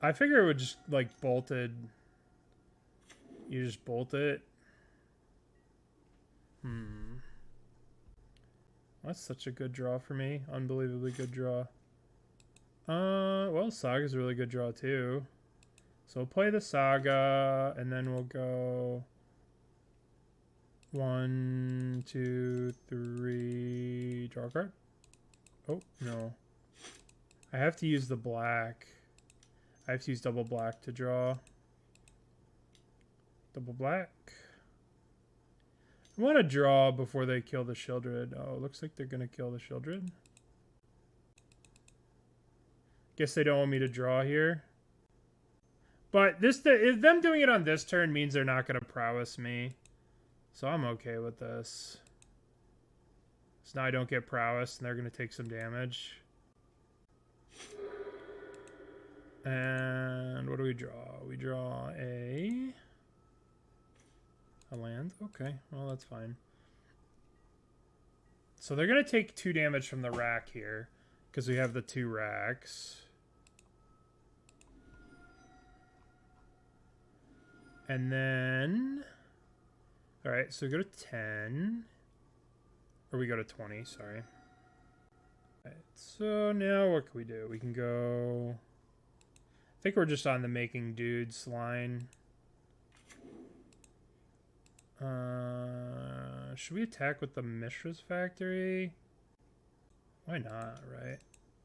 I figure it would just, like, bolted... You just bolt it. That's such a good draw for me. Unbelievably good draw. Well, Saga's a really good draw too. So we'll play the Saga, and then we'll go 1, 2, 3, draw a card. Oh, no. I have to use the black. I have to use double black to draw. Double black. I want to draw before they kill the Sheoldred. Oh, looks like they're going to kill the Sheoldred. Guess they don't want me to draw here. But them doing it on this turn means they're not going to prowess me. So I'm okay with this. So now I don't get prowess and they're going to take some damage. And what do we draw? We draw a land? Okay, well that's fine. So they're going to take 2 damage from the rack here. Because we have the 2 racks. And then... Alright, so we go to 10. Or we go to 20, sorry. Alright, so now what can we do? We can go... I think we're just on the making dudes line. Should we attack with the Mishra's Factory? Why not, right?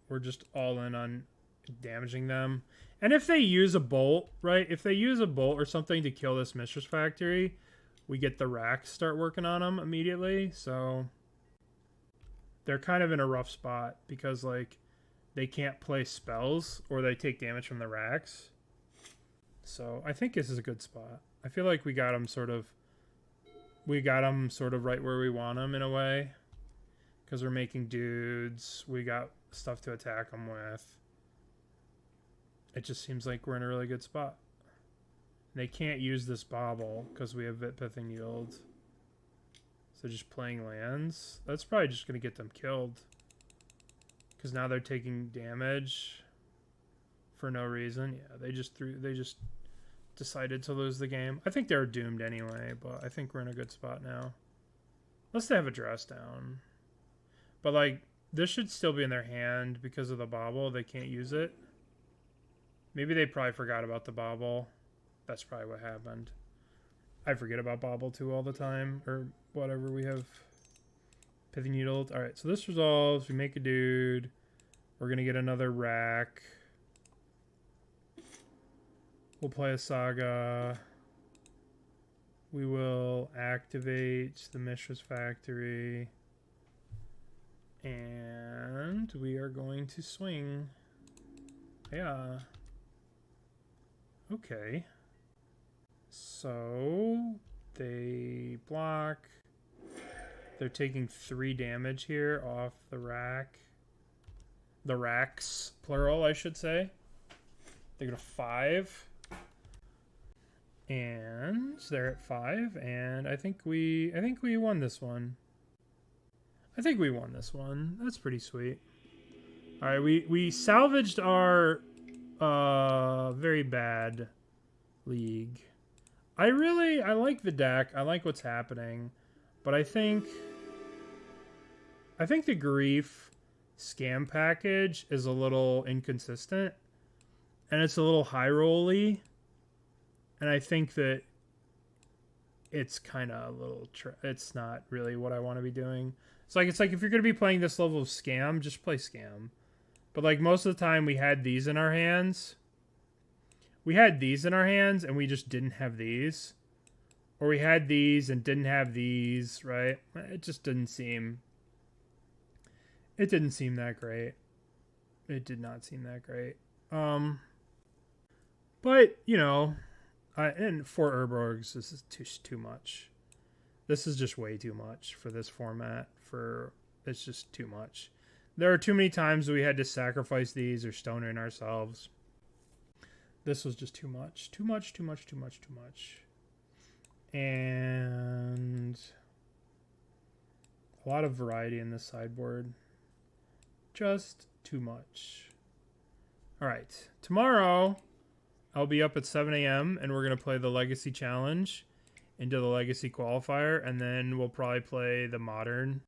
We're just all in on damaging them. And if they use a bolt, right? If they use a bolt or something to kill this Mishra's Factory, we get the racks start working on them immediately. So they're kind of in a rough spot because like they can't play spells or they take damage from the racks. So I think this is a good spot. I feel like we got them sort of right where we want them in a way, because we're making dudes. We got stuff to attack them with. It just seems like we're in a really good spot. They can't use this bauble because we have Pithing Needle. So just playing lands. That's probably just going to get them killed. Because now they're taking damage for no reason. Yeah, they just decided to lose the game. I think they're doomed anyway, but I think we're in a good spot now. Unless they have a dress down. But like, this should still be in their hand because of the bauble. They can't use it. Maybe they probably forgot about the bauble. That's probably what happened. I forget about bauble too all the time, or whatever. We have Pithing Needle. All right, so this resolves. We make a dude. We're gonna get another rack. We'll play a Saga. We will activate the Mishra's Factory, and we are going to swing. Yeah. Okay. So they block. They're taking 3 damage here off the rack. The racks, plural, I should say. They go to 5. And they're at 5. And I think we won this one. I think we won this one. That's pretty sweet. All right, we salvaged our very bad league. I like the deck. I like what's happening, but I think the Grief scam package is a little inconsistent, and it's a little high rolly, and I think that it's kind of a little it's not really what I want to be doing. It's like if you're going to be playing this level of scam, just play scam. But like most of the time we had these in our hands. And we just didn't have these. Or we had these and didn't have these, right? It just didn't seem... It didn't seem that great. It did not seem that great. But, you know, and for Urborgs, this is too much. This is just way too much for this format. It's just too much. There are too many times we had to sacrifice these or stone in ourselves. This was just too much. Too much. And a lot of variety in this sideboard. Just too much. All right. Tomorrow, I'll be up at 7 a.m. and we're going to play the Legacy Challenge into the Legacy Qualifier. And then we'll probably play the Modern.